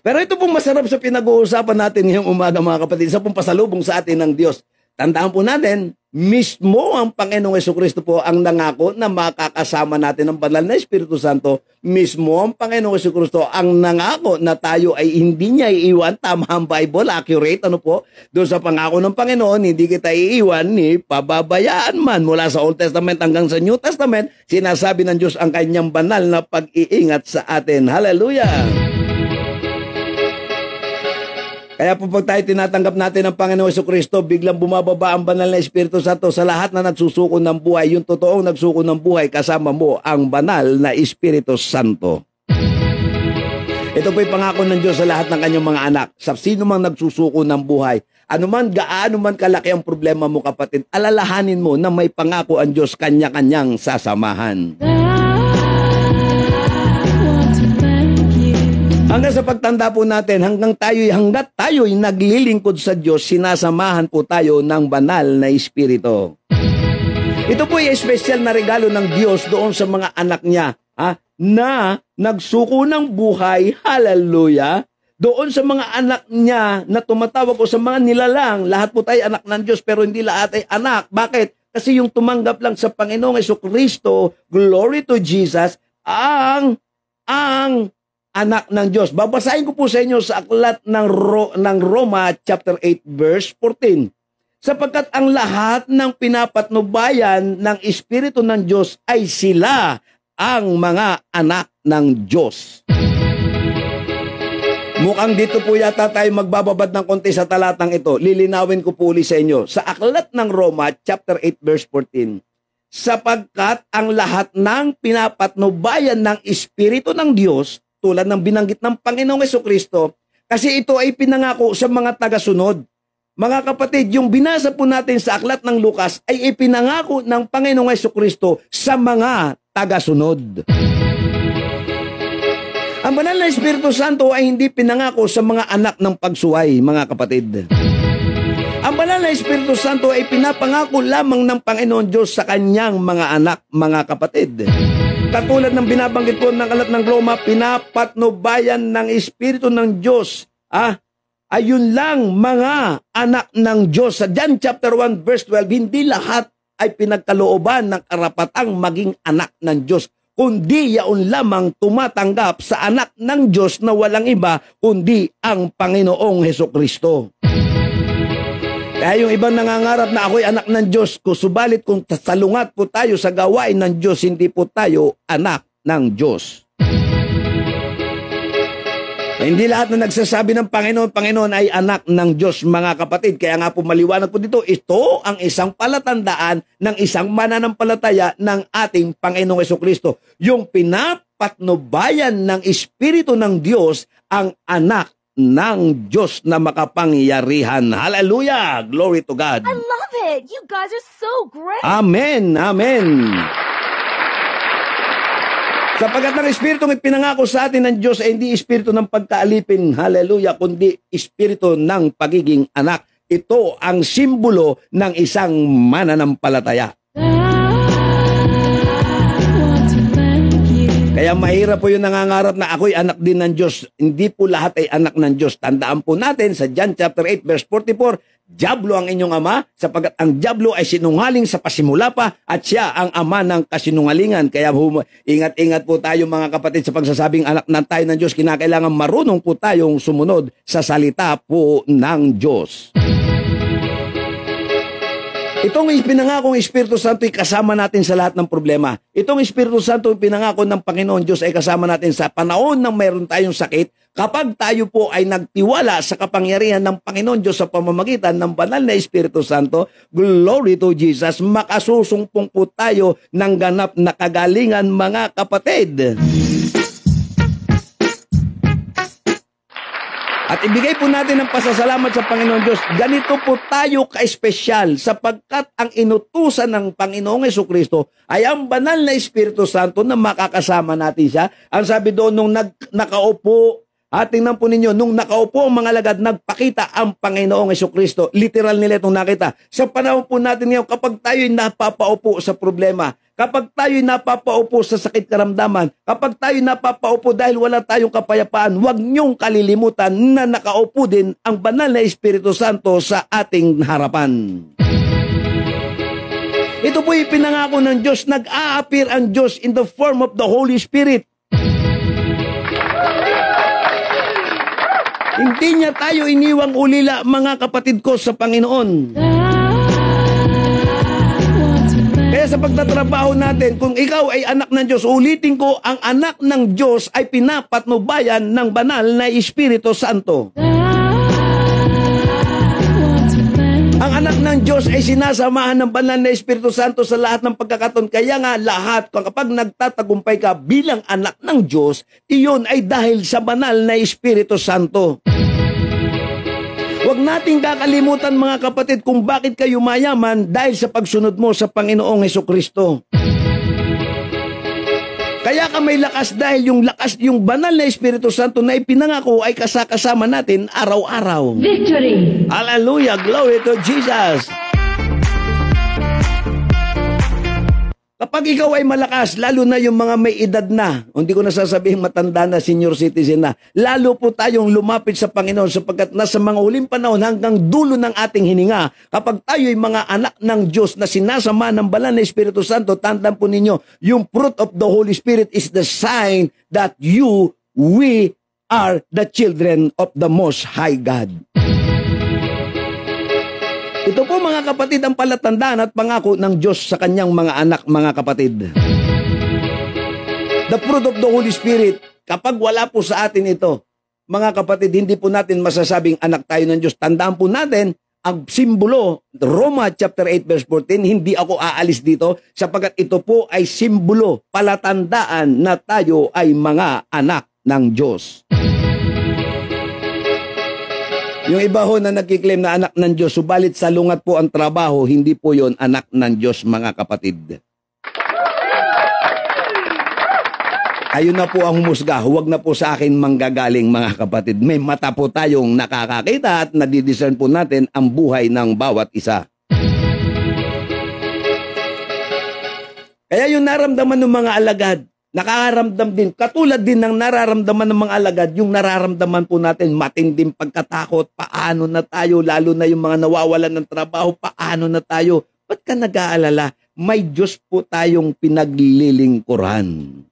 Pero ito pong masarap sa pinag-uusapan natin ngayong umaga, mga kapatid, isa pong pasalubong sa atin ng Diyos. Tandaan po natin, mismo ang Panginoong Hesukristo po ang nangako na makakasama natin ang banal na Espiritu Santo. Mismo ang Panginoong Hesukristo ang nangako na tayo ay hindi niya iiwan. Tama ang Bible, accurate, ano po? Doon sa pangako ng Panginoon, hindi kita iiwan ni pababayaan man. Mula sa Old Testament hanggang sa New Testament, sinasabi ng Diyos ang kanyang banal na pag-iingat sa atin. Hallelujah! Kaya po pag tayo tinatanggap natin ng Panginoong Hesukristo, biglang bumababa ang banal na Espiritu Santo sa lahat na nagsusuko ng buhay. Yung totoong nagsuko ng buhay, kasama mo ang banal na Espiritu Santo. Ito po'y pangako ng Diyos sa lahat ng kanyang mga anak. Sa sino mang nagsusuko ng buhay, anuman gaano man kalaki ang problema mo, kapatid, alalahanin mo na may pangako ang Diyos, kanya-kanyang sasamahan. Hanggang sa pagtanda po natin, hanggat tayo'y naglilingkod sa Diyos, sinasamahan po tayo ng banal na Espiritu. Ito po ay espesyal na regalo ng Diyos doon sa mga anak niya. na nagsuko ng buhay, hallelujah, doon sa mga anak niya na tumatawag o sa mga nilalang, lahat po tayo anak ng Diyos pero hindi lahat ay anak. Bakit? Kasi yung tumanggap lang sa Panginoong Jesucristo, glory to Jesus, ang anak ng Diyos. Babasahin ko po sa inyo sa aklat ng Roma chapter 8 verse 14. Sapagkat ang lahat ng pinapatnubayan ng Espiritu ng Diyos ay sila ang mga anak ng Diyos. Mukhang dito po yata tayo magbababad ng konti sa talatang ito. Lilinawin ko po ulit sa inyo. Sa aklat ng Roma, chapter 8, verse 14, sapagkat ang lahat ng pinapatnubayan ng Espiritu ng Diyos, tulad ng binanggit ng Panginoong Jesucristo, kasi ito ay pinangako sa mga tagasunod. Mga kapatid, yung binasa po natin sa aklat ng Lucas ay ipinangako ng Panginoong Jesucristo sa mga tagasunod. Ang banal na Espiritu Santo ay hindi pinangako sa mga anak ng pagsuway, mga kapatid. Ang banal na Espiritu Santo ay pinapangako lamang ng Panginoon Diyos sa kanyang mga anak, mga kapatid. Katulad ng binabanggit po ng aklat ng Roma, pinapatnubayan ng Espiritu ng Diyos. Ayun lang mga anak ng Diyos. Sa John chapter 1 verse 12, hindi lahat ay pinagkalooban ng karapatang maging anak ng Diyos, kundi yaon lamang tumatanggap sa anak ng Diyos na walang iba kundi ang Panginoong Jesucristo. Kaya yung ibang nangangarap na ako'y anak ng Diyos, subalit kung salungat po tayo sa gawain ng Diyos, hindi po tayo anak ng Diyos. Hindi lahat na nagsasabi ng Panginoon ay anak ng Diyos, mga kapatid. Kaya nga po maliwanag po dito, ito ang isang palatandaan ng isang mananampalataya ng ating Panginoong Jesucristo. Yung pinapatnubayan ng Espiritu ng Diyos ang anak ng Diyos na makapangyarihan. Hallelujah! Glory to God. I love it! You guys are so great! Amen! Amen! Sapagkat ng Espiritong ipinangako sa atin ng Diyos ay hindi Espiritu ng pagkaalipin, hallelujah, kundi Espiritu ng pagiging anak. Ito ang simbolo ng isang mananampalataya. Kaya mahirap po yung nangangarap na ako'y anak din ng Diyos. Hindi po lahat ay anak ng Diyos. Tandaan po natin sa John chapter 8 verse 44, Diablo ang inyong ama, sapagkat ang Diablo ay sinungaling sa pasimula pa at siya ang ama ng kasinungalingan. Kaya ingat-ingat po tayo mga kapatid sa pagsasabing anak ng tayo ng Diyos. Kinakailangan marunong po tayong sumunod sa salita po ng Diyos. Itong pinangakong Espiritu Santo ay kasama natin sa lahat ng problema. Itong Espiritu Santo ay pinangako ng Panginoon Diyos ay kasama natin sa panahon na mayroon tayong sakit. Kapag tayo po ay nagtiwala sa kapangyarihan ng Panginoon Diyos sa pamamagitan ng banal na Espiritu Santo, glory to Jesus, makasusumpong po tayo ng ganap na kagalingan, mga kapatid. At ibigay po natin ang pasasalamat sa Panginoon Diyos. Ganito po tayo ka-espesyal sapagkat ang inutusan ng Panginoong Jesucristo ay ang banal na Espiritu Santo na makakasama natin siya. Ang sabi doon nung nakaupo, tingnan po ninyo, nung nakaupo ang mga alagad, nagpakita ang Panginoong Jesucristo. Literal nila itong nakita. Sa panahon po natin ngayon, kapag tayo'y napapaupo sa problema, kapag tayo'y napapaupo sa sakit karamdaman, kapag tayo'y napapaupo dahil wala tayong kapayapaan, huwag niyong kalilimutan na nakaupo din ang banal na Espiritu Santo sa ating harapan. Ito po ipinangako ng Diyos, nag-a-appear ang Diyos in the form of the Holy Spirit. Hindi niya tayo iniwang ulila, mga kapatid ko sa Panginoon. Kaya sa pagtatrabaho natin, kung ikaw ay anak ng Diyos, ulitin ko, ang anak ng Diyos ay pinapatnubayan ng banal na Espiritu Santo. Ang anak ng Diyos ay sinasamahan ng banal na Espiritu Santo sa lahat ng pagkakataon. Kaya nga lahat, kapag nagtatagumpay ka bilang anak ng Diyos, iyon ay dahil sa banal na Espiritu Santo. Huwag nating kakalimutan, mga kapatid, kung bakit kayo mayaman dahil sa pagsunod mo sa Panginoong Jesucristo. Kaya ka may lakas dahil yung banal na Espiritu Santo na ipinangako ay kasama natin araw-araw. Victory! Hallelujah! Glory to Jesus! Kapag ikaw ay malakas, lalo na yung mga may edad na, hindi ko nasasabihin matanda na, senior citizen na, lalo po tayong lumapit sa Panginoon sapagkat nasa mga huling panahon hanggang dulo ng ating hininga, kapag tayo ay mga anak ng Diyos na sinasama ng banal na Espiritu Santo, tandaan po ninyo, yung fruit of the Holy Spirit is the sign that we are the children of the Most High God. Ito po mga kapatid ang palatandaan at pangako ng Diyos sa kanyang mga anak, mga kapatid. The fruit of the Holy Spirit, kapag wala po sa atin ito, mga kapatid, hindi po natin masasabing anak tayo ng Diyos. Tandaan po natin, ang simbolo, Roma chapter 8 verse 14, hindi ako aalis dito sapagkat ito po ay simbolo, palatandaan na tayo ay mga anak ng Diyos. Yung iba ho na nagkiklaim na anak ng Diyos, subalit sa lungat po ang trabaho, hindi po yon anak ng Diyos, mga kapatid. Ayun na po ang humusga, huwag na po sa akin manggagaling, mga kapatid. May mata po tayong nakakakita at nadidiscern po natin ang buhay ng bawat isa. Kaya yung naramdaman ng mga alagad, nakakaramdam din, katulad din ng nararamdaman ng mga alagad, yung nararamdaman po natin, matinding pagkatakot, paano na tayo, lalo na yung mga nawawalan ng trabaho, paano na tayo? Ba't ka nag-aalala? May Diyos po tayong pinaglilingkuran.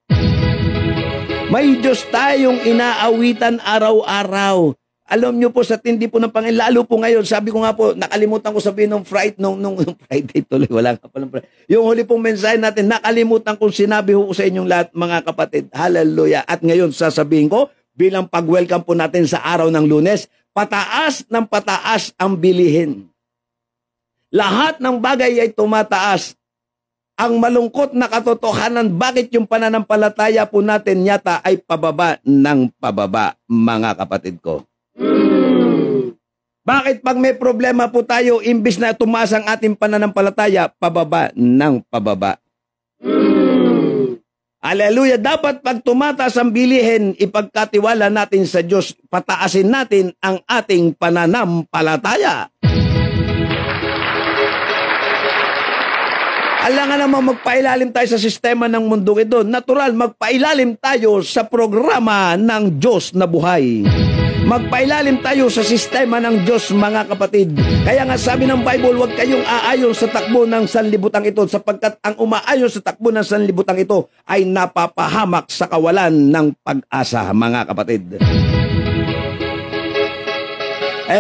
May Diyos tayong inaawitan araw-araw. Alam nyo po, sa tindi po ng Panginoon, lalo po ngayon, sabi ko nga po, nakalimutan ko sabihin nung Friday, nung Friday tuloy, wala nga palang Friday. Yung huli pong mensahe natin, nakalimutan kong sinabi ko sa inyong lahat, mga kapatid. Hallelujah. At ngayon, sasabihin ko, bilang pag-welcome po natin sa araw ng Lunes, pataas ng pataas ang bilihin. Lahat ng bagay ay tumataas. Ang malungkot na katotohanan, bakit yung pananampalataya po natin yata ay pababa ng pababa, mga kapatid ko? Bakit pag may problema po tayo, imbis na tumaas ang ating pananampalataya, pababa ng pababa? Hallelujah! Dapat pag tumataas ang bilihin, ipagkatiwala natin sa Diyos, pataasin natin ang ating pananampalataya. Alangan naman magpailalim tayo sa sistema ng mundo ito. Natural, magpailalim tayo sa programa ng Diyos na buhay. Magpailalim tayo sa sistema ng Diyos, mga kapatid. Kaya nga sabi ng Bible, huwag kayong aayon sa takbo ng sanlibutan ito sapagkat ang umaayon sa takbo ng sanlibutan ito ay napapahamak sa kawalan ng pag-asa, mga kapatid.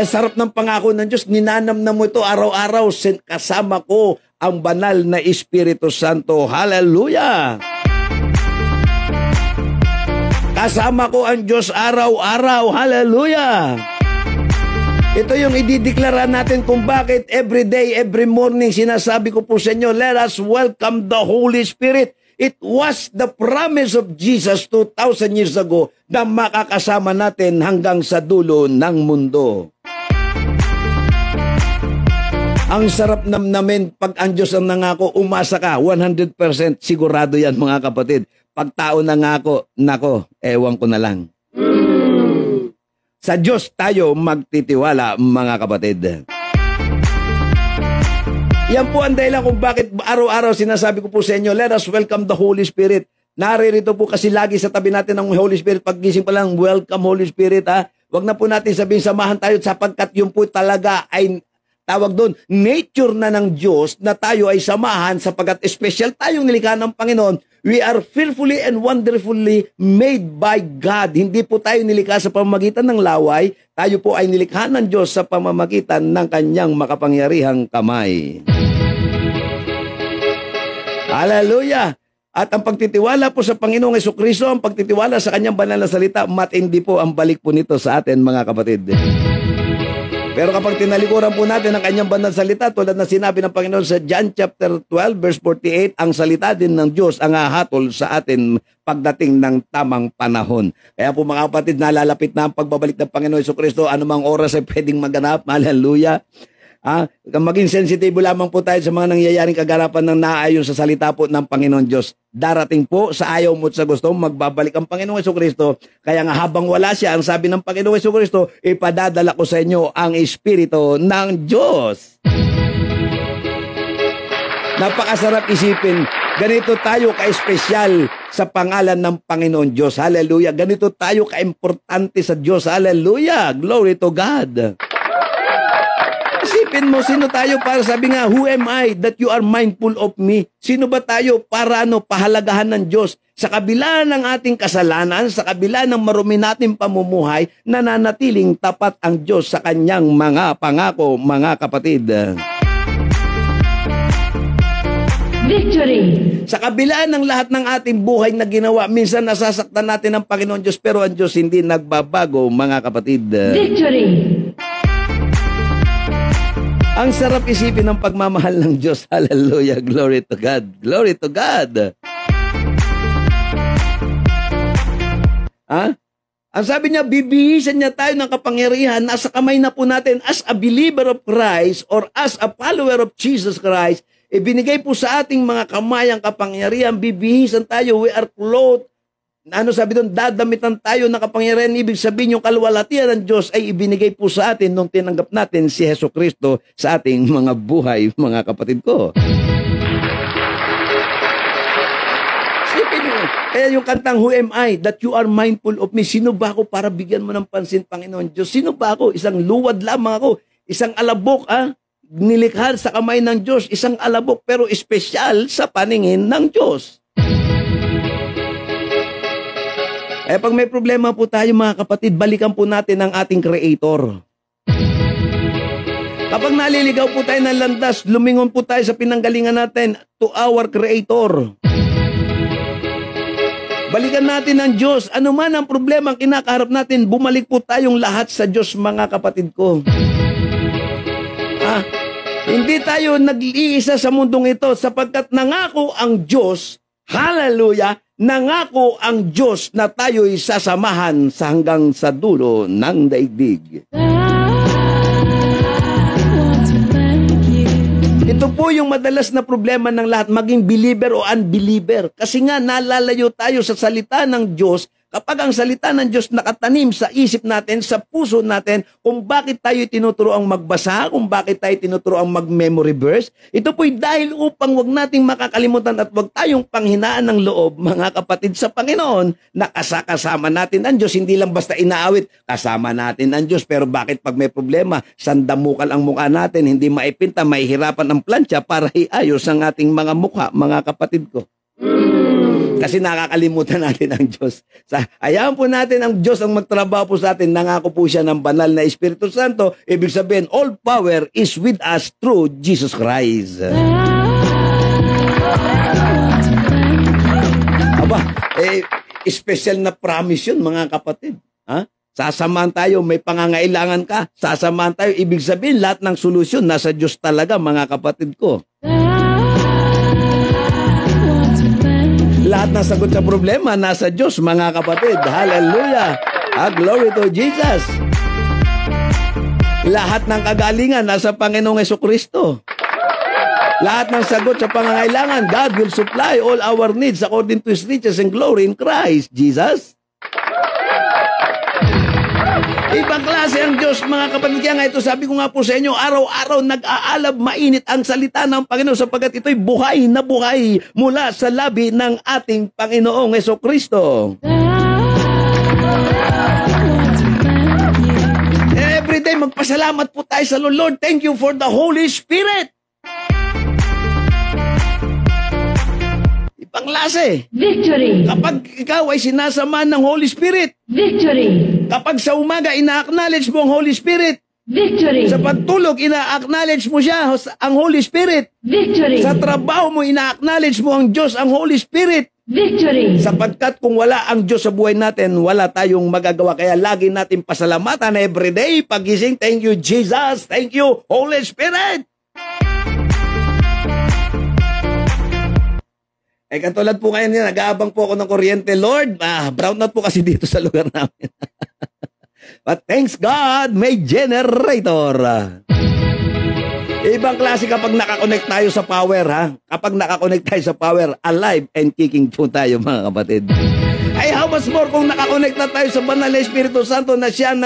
Sarap ng pangako ng Diyos, ninanam na mo ito araw-araw, kasama ko ang banal na Espiritu Santo. Hallelujah! Kasama ko ang Diyos araw-araw. Hallelujah! Ito yung idideklara natin kung bakit every day, every morning, sinasabi ko po sa inyo, let us welcome the Holy Spirit. It was the promise of Jesus 2,000 years ago na makakasama natin hanggang sa dulo ng mundo. Ang sarap namnamin pag ang Diyos ang nangako, umasa ka, 100% sigurado yan, mga kapatid. Pag tao nangako, nako, ewan ko na lang. Sa Diyos tayo magtitiwala, mga kapatid. Yan po ang dahilan kung bakit araw-araw sinasabi ko po sa inyo, let us welcome the Holy Spirit. Naririto po kasi lagi sa tabi natin ng Holy Spirit. Pag gising pa lang, welcome Holy Spirit, ha? Huwag na po natin sabihin, samahan tayo sapagkat yun po talaga ay tawag doon, nature na ng Diyos na tayo ay samahan sapagkat special tayong nilikha ng Panginoon. We are fearfully and wonderfully made by God. Hindi po tayo nilikha sa pamamagitan ng laway. Tayo po ay nilikha ng Diyos sa pamamagitan ng kanyang makapangyarihang kamay. Hallelujah! At ang pagtitiwala po sa Panginoong Jesucristo, ang pagtitiwala sa kanyang banal na salita, matindi po ang balik po nito sa atin, mga kapatid. Pero kapag tinalikuran po natin ang kanyang banal salita, tulad na sinabi ng Panginoon sa John chapter 12 verse 48, ang salita din ng Diyos ang hahatol sa atin pagdating ng tamang panahon. Kaya po mga kapatid, nalalapit na ang pagbabalik ng Panginoon Jesucristo, anumang oras ay pwedeng maganap. Hallelujah! Maging sensitibo lamang po tayo sa mga nangyayaring kaganapan ng naayon sa salita po ng Panginoon Diyos. Darating po sa ayaw mo at sa gusto, magbabalik ang Panginoong Jesucristo. Kaya nga habang wala siya, ang sabi ng Panginoong Jesucristo, ipadadala ko sa inyo ang Espiritu ng Diyos. Napakasarap isipin. Ganito tayo ka-espesyal sa pangalan ng Panginoon Diyos. Hallelujah. Ganito tayo ka-importante sa Diyos. Hallelujah. Glory to God. Isipin mo, sino tayo para sabi nga, who am I that you are mindful of me? Sino ba tayo para pahalagahan ng Diyos? Sa kabila ng ating kasalanan, sa kabila ng marumi nating pamumuhay, nananatiling tapat ang Diyos sa kanyang mga pangako, mga kapatid. Victory! Sa kabila ng lahat ng ating buhay na ginawa, minsan nasasaktan natin ang Panginoon Diyos, pero ang Diyos hindi nagbabago, mga kapatid. Victory! Ang sarap isipin ng pagmamahal ng Diyos. Hallelujah. Glory to God. Glory to God. Ang sabi niya, bibihisan niya tayo ng kapangyarihan. Nasa kamay na po natin as a believer of Christ or as a follower of Jesus Christ. Ibinigay po sa ating mga kamay ang kapangyarihan. Bibihisan tayo. We are clothed. Sabi doon, dadamitan tayo ng kapangyarihan. Ibig sabihin yung kalwalhatian ng Diyos ay ibinigay po sa atin nung tinanggap natin si Jesucristo sa ating mga buhay, mga kapatid ko. Sipin mo, kaya yung kantang, who am I that you are mindful of me? Sino ba ako para bigyan mo ng pansin, Panginoon Diyos? Sino ba ako? Isang luwad lamang ako. Isang alabok, nilikha sa kamay ng Diyos. Isang alabok pero espesyal sa paningin ng Diyos. Pag may problema po tayo mga kapatid, balikan po natin ang ating Creator. Kapag naliligaw po tayo ng landas, lumingon po tayo sa pinanggalingan natin to our Creator. Balikan natin ang Diyos. Ano man ang problema ang kinakaharap natin, bumalik po tayong lahat sa Diyos, mga kapatid ko. Hindi tayo nag-iisa sa mundong ito sapagkat nangako ang Diyos, hallelujah, nangako ang Diyos na tayo'y sasamahan sa hanggang sa dulo ng daigdig. Ito po yung madalas na problema ng lahat, maging believer o unbeliever. Kasi nga nalalayo tayo sa salita ng Diyos kapag ang salita ng Diyos nakatanim sa isip natin, sa puso natin, kung bakit tayo tinuturoang magbasa, kung bakit tayo tinuturoang mag-memory verse. Ito po'y dahil upang wag nating makakalimutan at wag tayong panghinaan ng loob, mga kapatid sa Panginoon, na kasama natin ang Diyos. Hindi lang basta inaawit, kasama natin ang Diyos. Pero bakit pag may problema, sandamukal ang mukha natin, hindi maipinta, mahihirapan ang plancha para iayos ang ating mga mukha, mga kapatid ko. Kasi nakakalimutan natin ang Diyos. Hayaan po natin ang Diyos ang magtrabaho po sa atin. Nangako po siya ng banal na Espiritu Santo. Ibig sabihin, all power is with us through Jesus Christ. Special na promise yun, mga kapatid. Sasamahan tayo, may pangangailangan ka. Sasamahan tayo, ibig sabihin, lahat ng solusyon nasa Diyos talaga, mga kapatid ko. Lahat ng sagot sa problema nasa Diyos, mga kapatid. Hallelujah! Glory to Jesus! Lahat ng kagalingan nasa Panginoong Jesucristo. Lahat ng sagot sa pangangailangan, God will supply all our needs according to His riches and glory in Christ Jesus. Ibang klase ang Diyos, mga kapatid. Kaya nga ito, sabi ko nga po sa inyo, araw-araw nag-aalab mainit ang salita ng Panginoon sapagkat ito'y buhay na buhay mula sa labi ng ating Panginoong Jesucristo. Every day, magpasalamat po tayo sa Lord. Thank you for the Holy Spirit. Panglase. Victory. Kapag ikaw ay sinasama ng Holy Spirit. Victory. Kapag sa umaga ina-acknowledge mo ang Holy Spirit. Victory. Sa pagtulog ina-acknowledge mo siya, ang Holy Spirit. Victory. Sa trabaho mo ina-acknowledge mo ang Diyos, ang Holy Spirit. Victory. Sapagkat kung wala ang Diyos sa buhay natin, wala tayong magagawa. Kaya lagi natin pasalamatan everyday. Pagising, thank you Jesus, thank you Holy Spirit. Katulad po ngayon, nag-aabang po ako ng kuryente. Lord, brownout po kasi dito sa lugar namin. But thanks God, may generator. Ibang klase kapag nakakonect tayo sa power, Kapag nakakonect tayo sa power, alive and kicking po tayo, mga kapatid. Ay, how much more kung nakakonect na tayo sa banal na Espiritu Santo na siya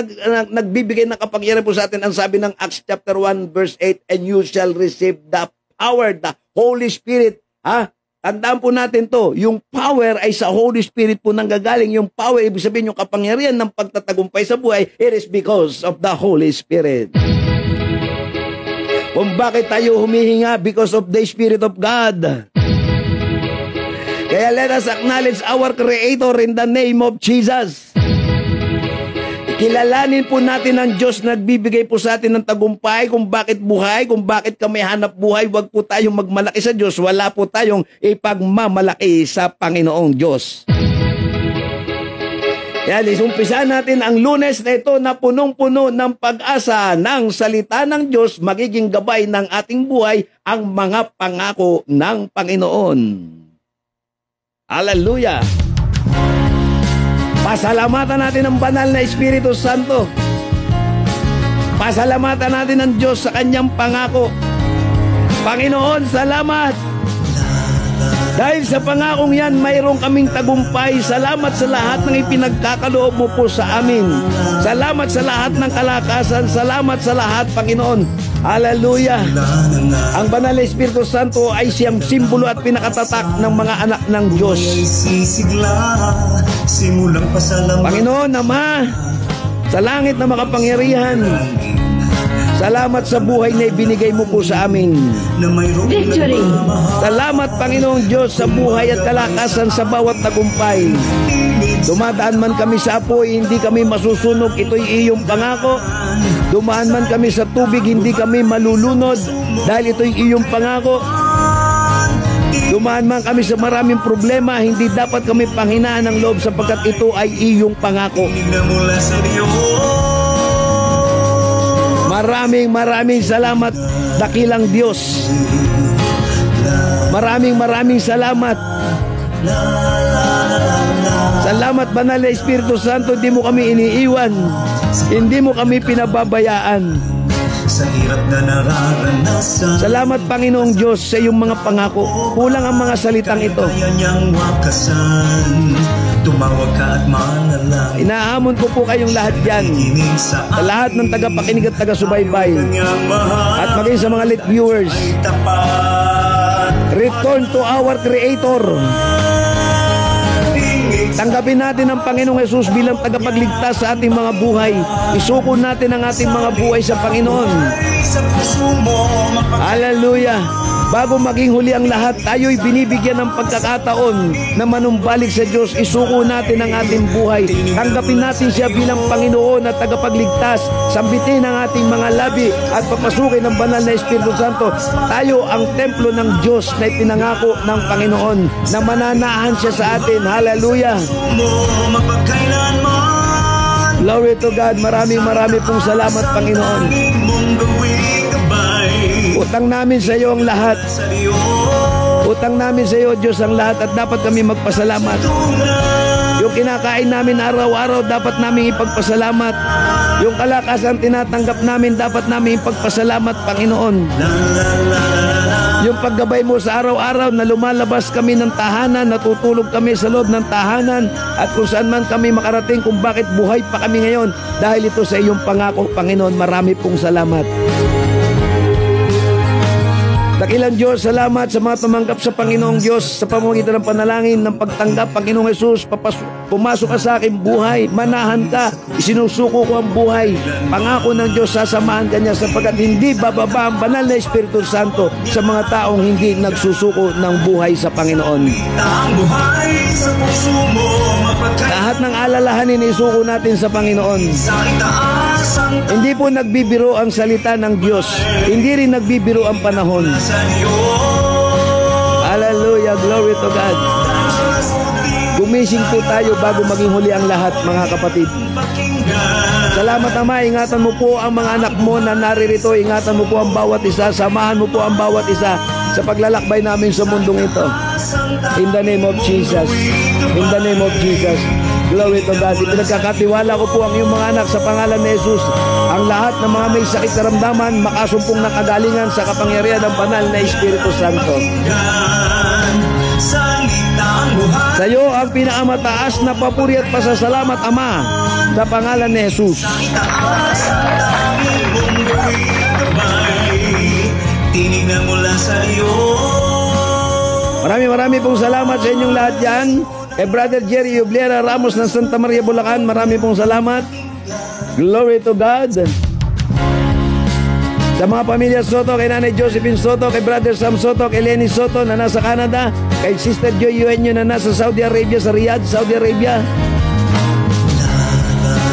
nagbibigay ng kapangyarihan po sa atin. Ang sabi ng Acts chapter 1 verse 8, and you shall receive the power, the Holy Spirit. Tandaan po natin to, yung power ay sa Holy Spirit po nanggagaling. Yung power, ibig sabihin yung kapangyarihan ng pagtatagumpay sa buhay, it is because of the Holy Spirit. Kung bakit tayo humihinga? Because of the Spirit of God. Kaya let us acknowledge our Creator in the name of Jesus. Kilalanin po natin ang Diyos na nagbibigay po sa atin ng tagumpay, kung bakit buhay, kung bakit kami hanap buhay. Huwag po tayong magmalaki sa Diyos. Wala po tayong ipagmamalaki sa Panginoong Diyos. Yan, isumpisa natin ang Lunes na ito na punong-puno ng pag-asa ng salita ng Diyos, magiging gabay ng ating buhay ang mga pangako ng Panginoon. Hallelujah! Pasalamatan natin ang banal na Espiritu Santo. Pasalamatan natin ang Diyos sa kanyang pangako. Panginoon, salamat! Dahil sa pangakong yan, mayroong kaming tagumpay. Salamat sa lahat ng ipinagkakaloob mo po sa amin. Salamat sa lahat ng kalakasan. Salamat sa lahat, Panginoon. Hallelujah! Ang banal na Espiritu Santo ay siyang simbolo at pinakatatak ng mga anak ng Diyos. Panginoon, Ama, sa langit na makapangyarihan, salamat sa buhay na ibinigay mo po sa amin. Victory! Salamat, Panginoong Diyos, sa buhay at kalakasan sa bawat tagumpay. Dumadaan man kami sa apoy, hindi kami masusunog. Ito'y iyong pangako. Dumaan man kami sa tubig, hindi kami malulunod. Dahil ito'y iyong pangako. Dumaan man kami sa maraming problema, hindi dapat kami panghinaan ng loob sapagkat ito ay iyong pangako. Maraming salamat, dakilang Diyos. Maraming salamat. Salamat, banal na Espiritu Santo, hindi mo kami iniiwan. Hindi mo kami pinababayaan. Salamat, Panginoong Diyos, sa iyong mga pangako. Kulang ang mga salitang ito. Tumawag ka at manalangin. Inahamon ko po kayong lahat dyan, sa lahat ng tagapakinig at taga-subaybay, at maging sa mga lit viewers. Return to our Creator. Tanggapin natin ang Panginoong Hesus bilang tagapagligtas sa ating mga buhay. Isuko natin ang ating mga buhay sa Panginoon. Hallelujah! Bago maging huli ang lahat, tayo'y binibigyan ng pagkakataon na manumbalik sa Diyos. Isuko natin ang ating buhay. Tanggapin natin siya bilang Panginoon at tagapagligtas. Sambitin ang ating mga labi at papasukin ng banal na Espiritu Santo. Tayo ang templo ng Diyos na ipinangako ng Panginoon na mananahan siya sa atin. Hallelujah! Glory to God. Maraming pong salamat, Panginoon. Utang namin sa iyo ang lahat. Utang namin sa iyo, Diyos, ang lahat, at dapat kami magpasalamat. Yung kinakain namin araw-araw, dapat namin ipagpasalamat. Yung kalakasan tinatanggap namin, dapat namin ipagpasalamat, Panginoon. Yung paggabay mo sa araw-araw na lumalabas kami ng tahanan, natutulog kami sa loob ng tahanan, at kung saan man kami makarating, kung bakit buhay pa kami ngayon, dahil ito sa iyong pangako, Panginoon. Marami pong salamat. Dakilang Diyos, salamat sa mga tumanggap sa Panginoong Diyos sa pamamagitan ng panalangin, ng pagtanggap, Panginoong Hesus. Pumasok ka sa aking buhay, manahan ka, isinusuko ko ang buhay. Pangako ng Diyos, sasamahan ka niya sapagkat hindi bababa ang banal na Espiritu Santo sa mga taong hindi nagsusuko ng buhay sa Panginoon. Lahat ng alalahanin isuko natin sa Panginoon. Hindi po nagbibiro ang salita ng Diyos. Hindi rin nagbibiro ang panahon. Hallelujah, glory to God. Gumising po tayo bago maging huli ang lahat, mga kapatid. Salamat, Ama. Ingatan mo po ang mga anak mo na naririto. Ingatan mo po ang bawat isa. Samahan mo po ang bawat isa sa paglalakbay namin sa mundong ito. In the name of Jesus. In the name of Jesus. Glory to God. Ipinagkakatiwala ko po ang iyong mga anak sa pangalan ni Jesus. Ang lahat ng mga may sakit na ramdaman, makasumpong na kagalingan sa kapangyarihan ng banal na Espiritu Santo. Sa iyo ang pinakamataas na papuri at pasasalamat, Ama, sa pangalan ni Jesus. tinig na mula sa iyo. Marami pong salamat sa inyong lahat dyan. Kay Brother Jerry Ubliera Ramos ng Santa Maria, Bulacan, marami pong salamat. Glory to God. Sa mga pamilya Soto, kay Nanay Josephine Soto, kay Brother Sam Soto, kay Lenny Soto na nasa Canada, kay Sister Joy Eugenio na nasa Saudi Arabia, sa Riyadh, Saudi Arabia.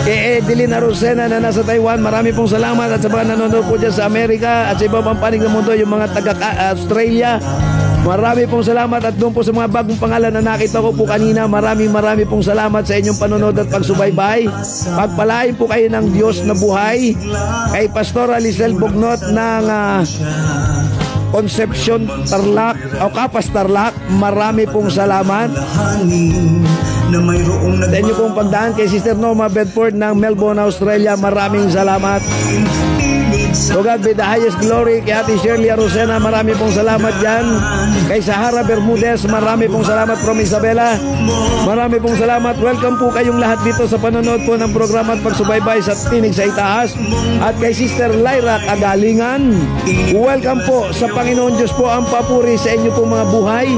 Kay Edeline Arocena na nasa Taiwan, marami pong salamat. At sa mga nanonood po dyan sa Amerika at sa ibang panig ng mundo, yung mga taga-Australia, marami pong salamat. At doon po sa mga bagong pangalan na nakita ko po kanina, marami pong salamat sa inyong panonood at pagsubaybay. Pagpalain po kayo ng Diyos na buhay. Kay Pastora Lisel Bugnot ng Concepcion Tarlac o Kapas Tarlac, marami pong salamat. Sa inyo pong pagdaan kay Sister Norma Bedford ng Melbourne, Australia, maraming salamat. To God be the highest glory. Kay Ate Shirley Arocena, marami pong salamat dyan. Kay Sahara Bermudez, marami pong salamat. From Isabela, marami pong salamat. Welcome po kayong lahat dito sa panonood po ng programa at pagsubaybay sa Tinig sa Itaas. At kay Sister Lyra Kagalingan, welcome po. Sa Panginoon Diyos po ang papuri sa inyo pong mga buhay.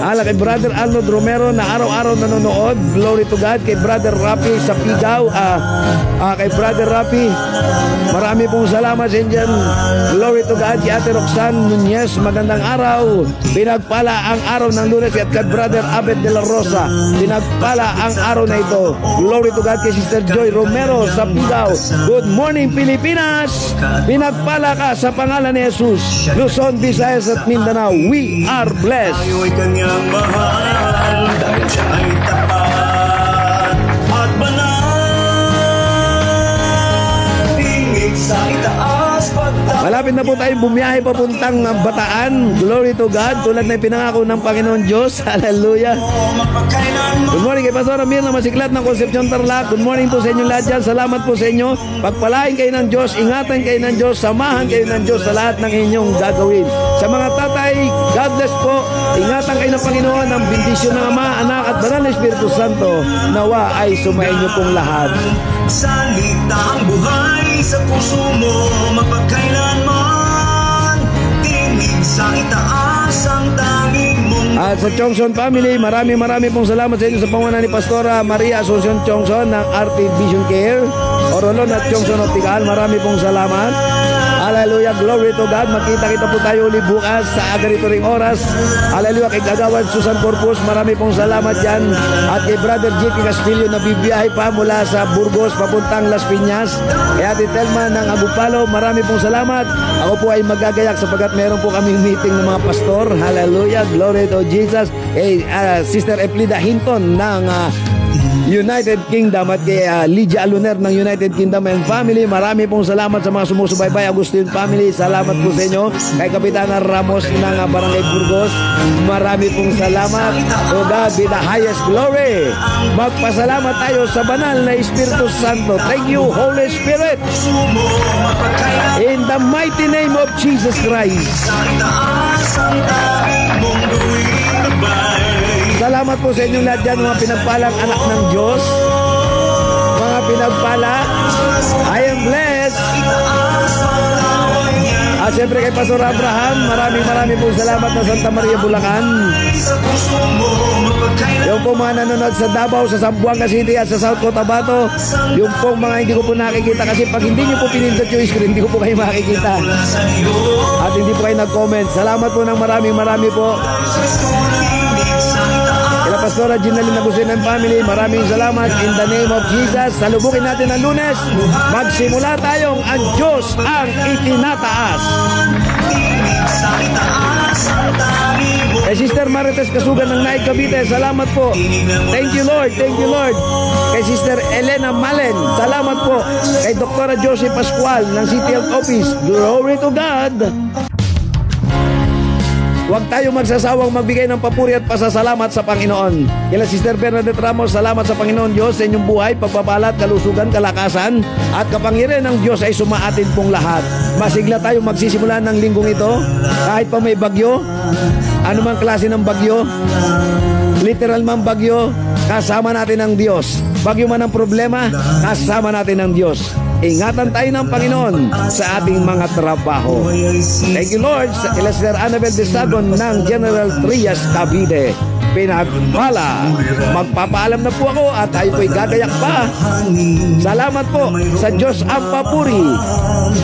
Kay Brother Arnold Romero na araw-araw nanonood, glory to God. Kay Brother Rapi sa Pigaw, kay Brother Rapi, marami pong salamat sa inyo. Glory to God. Kay Ate Roxanne Nunez, magandang araw. Pinagpala ang araw ng Lunes. At kay Brother Abed de la Rosa, pinagpala ang araw na ito. Glory to God. Kay Sister Joy Romero sa Pigaw, good morning Pilipinas. Pinagpala ka sa pangalan ni Jesus. Luzon, Visayas at Mindanao, we are blessed. Tayo'y kanyang mahal dahil siya ay tapat at banal. Tingig sa itaas pagdating. Malapit na po tayong bumiyahe papuntang Bataan. Glory to God. Tulad na pinangako ng Panginoon Diyos. Hallelujah. Good morning kay Pastor Amir na Masiklat ng Concepcion Tarlac. Good morning po sa inyo lahat dyan. Salamat po sa inyo. Pagpalain kayo ng Diyos. Ingatan kayo ng Diyos. Samahan kayo ng Diyos sa lahat ng inyong gagawin. Sa mga tatay, God bless po. Ingatan kayo ng Panginoon. Ang bendisyon ng Ama, Anak at Banal na Espiritu Santo, nawa ay sumayin niyo pong lahat. Salita ang buhay sa puso mo mapagkailanman. Tinig sa itaas ang tanging mong. At sa Chongson family, marami pong salamat sa inyo sa pangunahan ni Pastora Maria Asuncion Chongson ng RT Vision Care, Orolon at Chongson Optical. Marami pong salamat. Hallelujah, glory to God. Magkita-kita po tayo ulit bukas sa ganito ring oras. Hallelujah, kay Gagawad Susan Corpus, marami pong salamat dyan. At kay Brother JP Castillo na bibiyahe pa mula sa Burgos papuntang Las Piñas. Kay Ate Telma ng Agupalo, marami pong salamat. Ako po ay magagayak sapagat meron po kaming meeting ng mga pastor. Hallelujah, glory to Jesus. Kay Sister Eplida Hinton ng United Kingdom at kay Lydia Aluner ng United Kingdom and family, marami pong salamat sa mga sumusubaybay. Agustin family, salamat po sa inyo. Kay Kapitana Ramos ng Barangay Burgos, marami pong salamat. To God be the highest glory. Magpasalamat tayo sa banal na Espiritu Santo. Thank you, Holy Spirit, in the mighty name of Jesus Christ. Salamat po sa inyong lahat dyan, mga pinagpalang anak ng Diyos, mga pinagpala. I am blessed. At siyempre kay Pastor Abraham, maraming po salamat na Santa Maria, Bulacan. Yung pong mga nanonood sa Davao, sa Zamboanga City at sa South Cotabato, yung pong mga hindi ko po nakikita kasi pag hindi nyo po pinindot yung screen, hindi ko po kayo makikita. At hindi po kayo nag-comment. Salamat po ng marami po. Kila Pastora Ginalyn Agusin and family, maraming salamat in the name of Jesus. Salubungin natin ang Lunes. Magsimula tayong ang Diyos ang itinataas. Kay Sister Marites Kasugan ng Naik Cavite, salamat po. Thank you Lord, thank you Lord. Kay Sister Elena Malen, salamat po. Kay Dr. Josie Pascual ng City Health Office, glory to God. Huwag tayo magsasawang magbigay ng papuri at pasasalamat sa Panginoon. Kila Sister Bernadette Ramos, salamat sa Panginoon Diyos sa inyong buhay, pagpapalat, kalusugan, kalakasan, at kapangyarihan ng Diyos ay sumaatin pong lahat. Masigla tayo magsisimula ng linggong ito, kahit pa may bagyo, Ano mang klase ng bagyo, literal man bagyo, kasama natin ang Diyos. Bagyo man ang problema, kasama natin ang Diyos. Ingatan tayo ng Panginoon sa ating mga trabaho. Thank you, Lord, sa kila Sister Annabel Desagon ng General Trias, Cavite. Pinagpala. Magpapaalam na po ako at tayo po'y gagayak pa. Salamat po sa Diyos ang papuri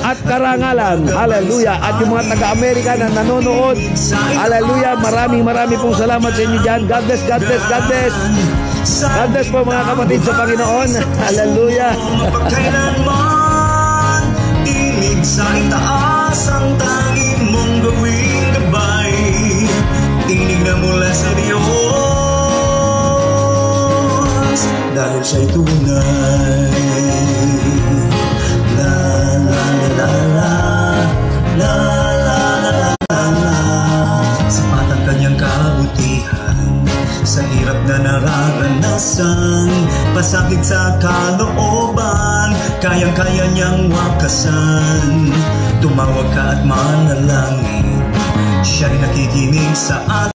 at karangalan. Hallelujah. At yung mga taga-Amerika na nanonood, hallelujah. Maraming pong salamat sa inyo dyan. God bless, God bless, God bless. God bless po mga kapatid sa Panginoon. Hallelujah. Mapagkailanman, tinig sa itaas ang tanging mong gawing gabay. Tinig na mula sa Diyos, dahil siya'y tunay. La la la la la la la la la. Sapat ang kanyang kabutihan sa hirap na nararanasan, pasakit sa kalooban, kayang-kaya niyang wakasan. Tumawag ka at manalangin, siya'y nakikinig sa atin.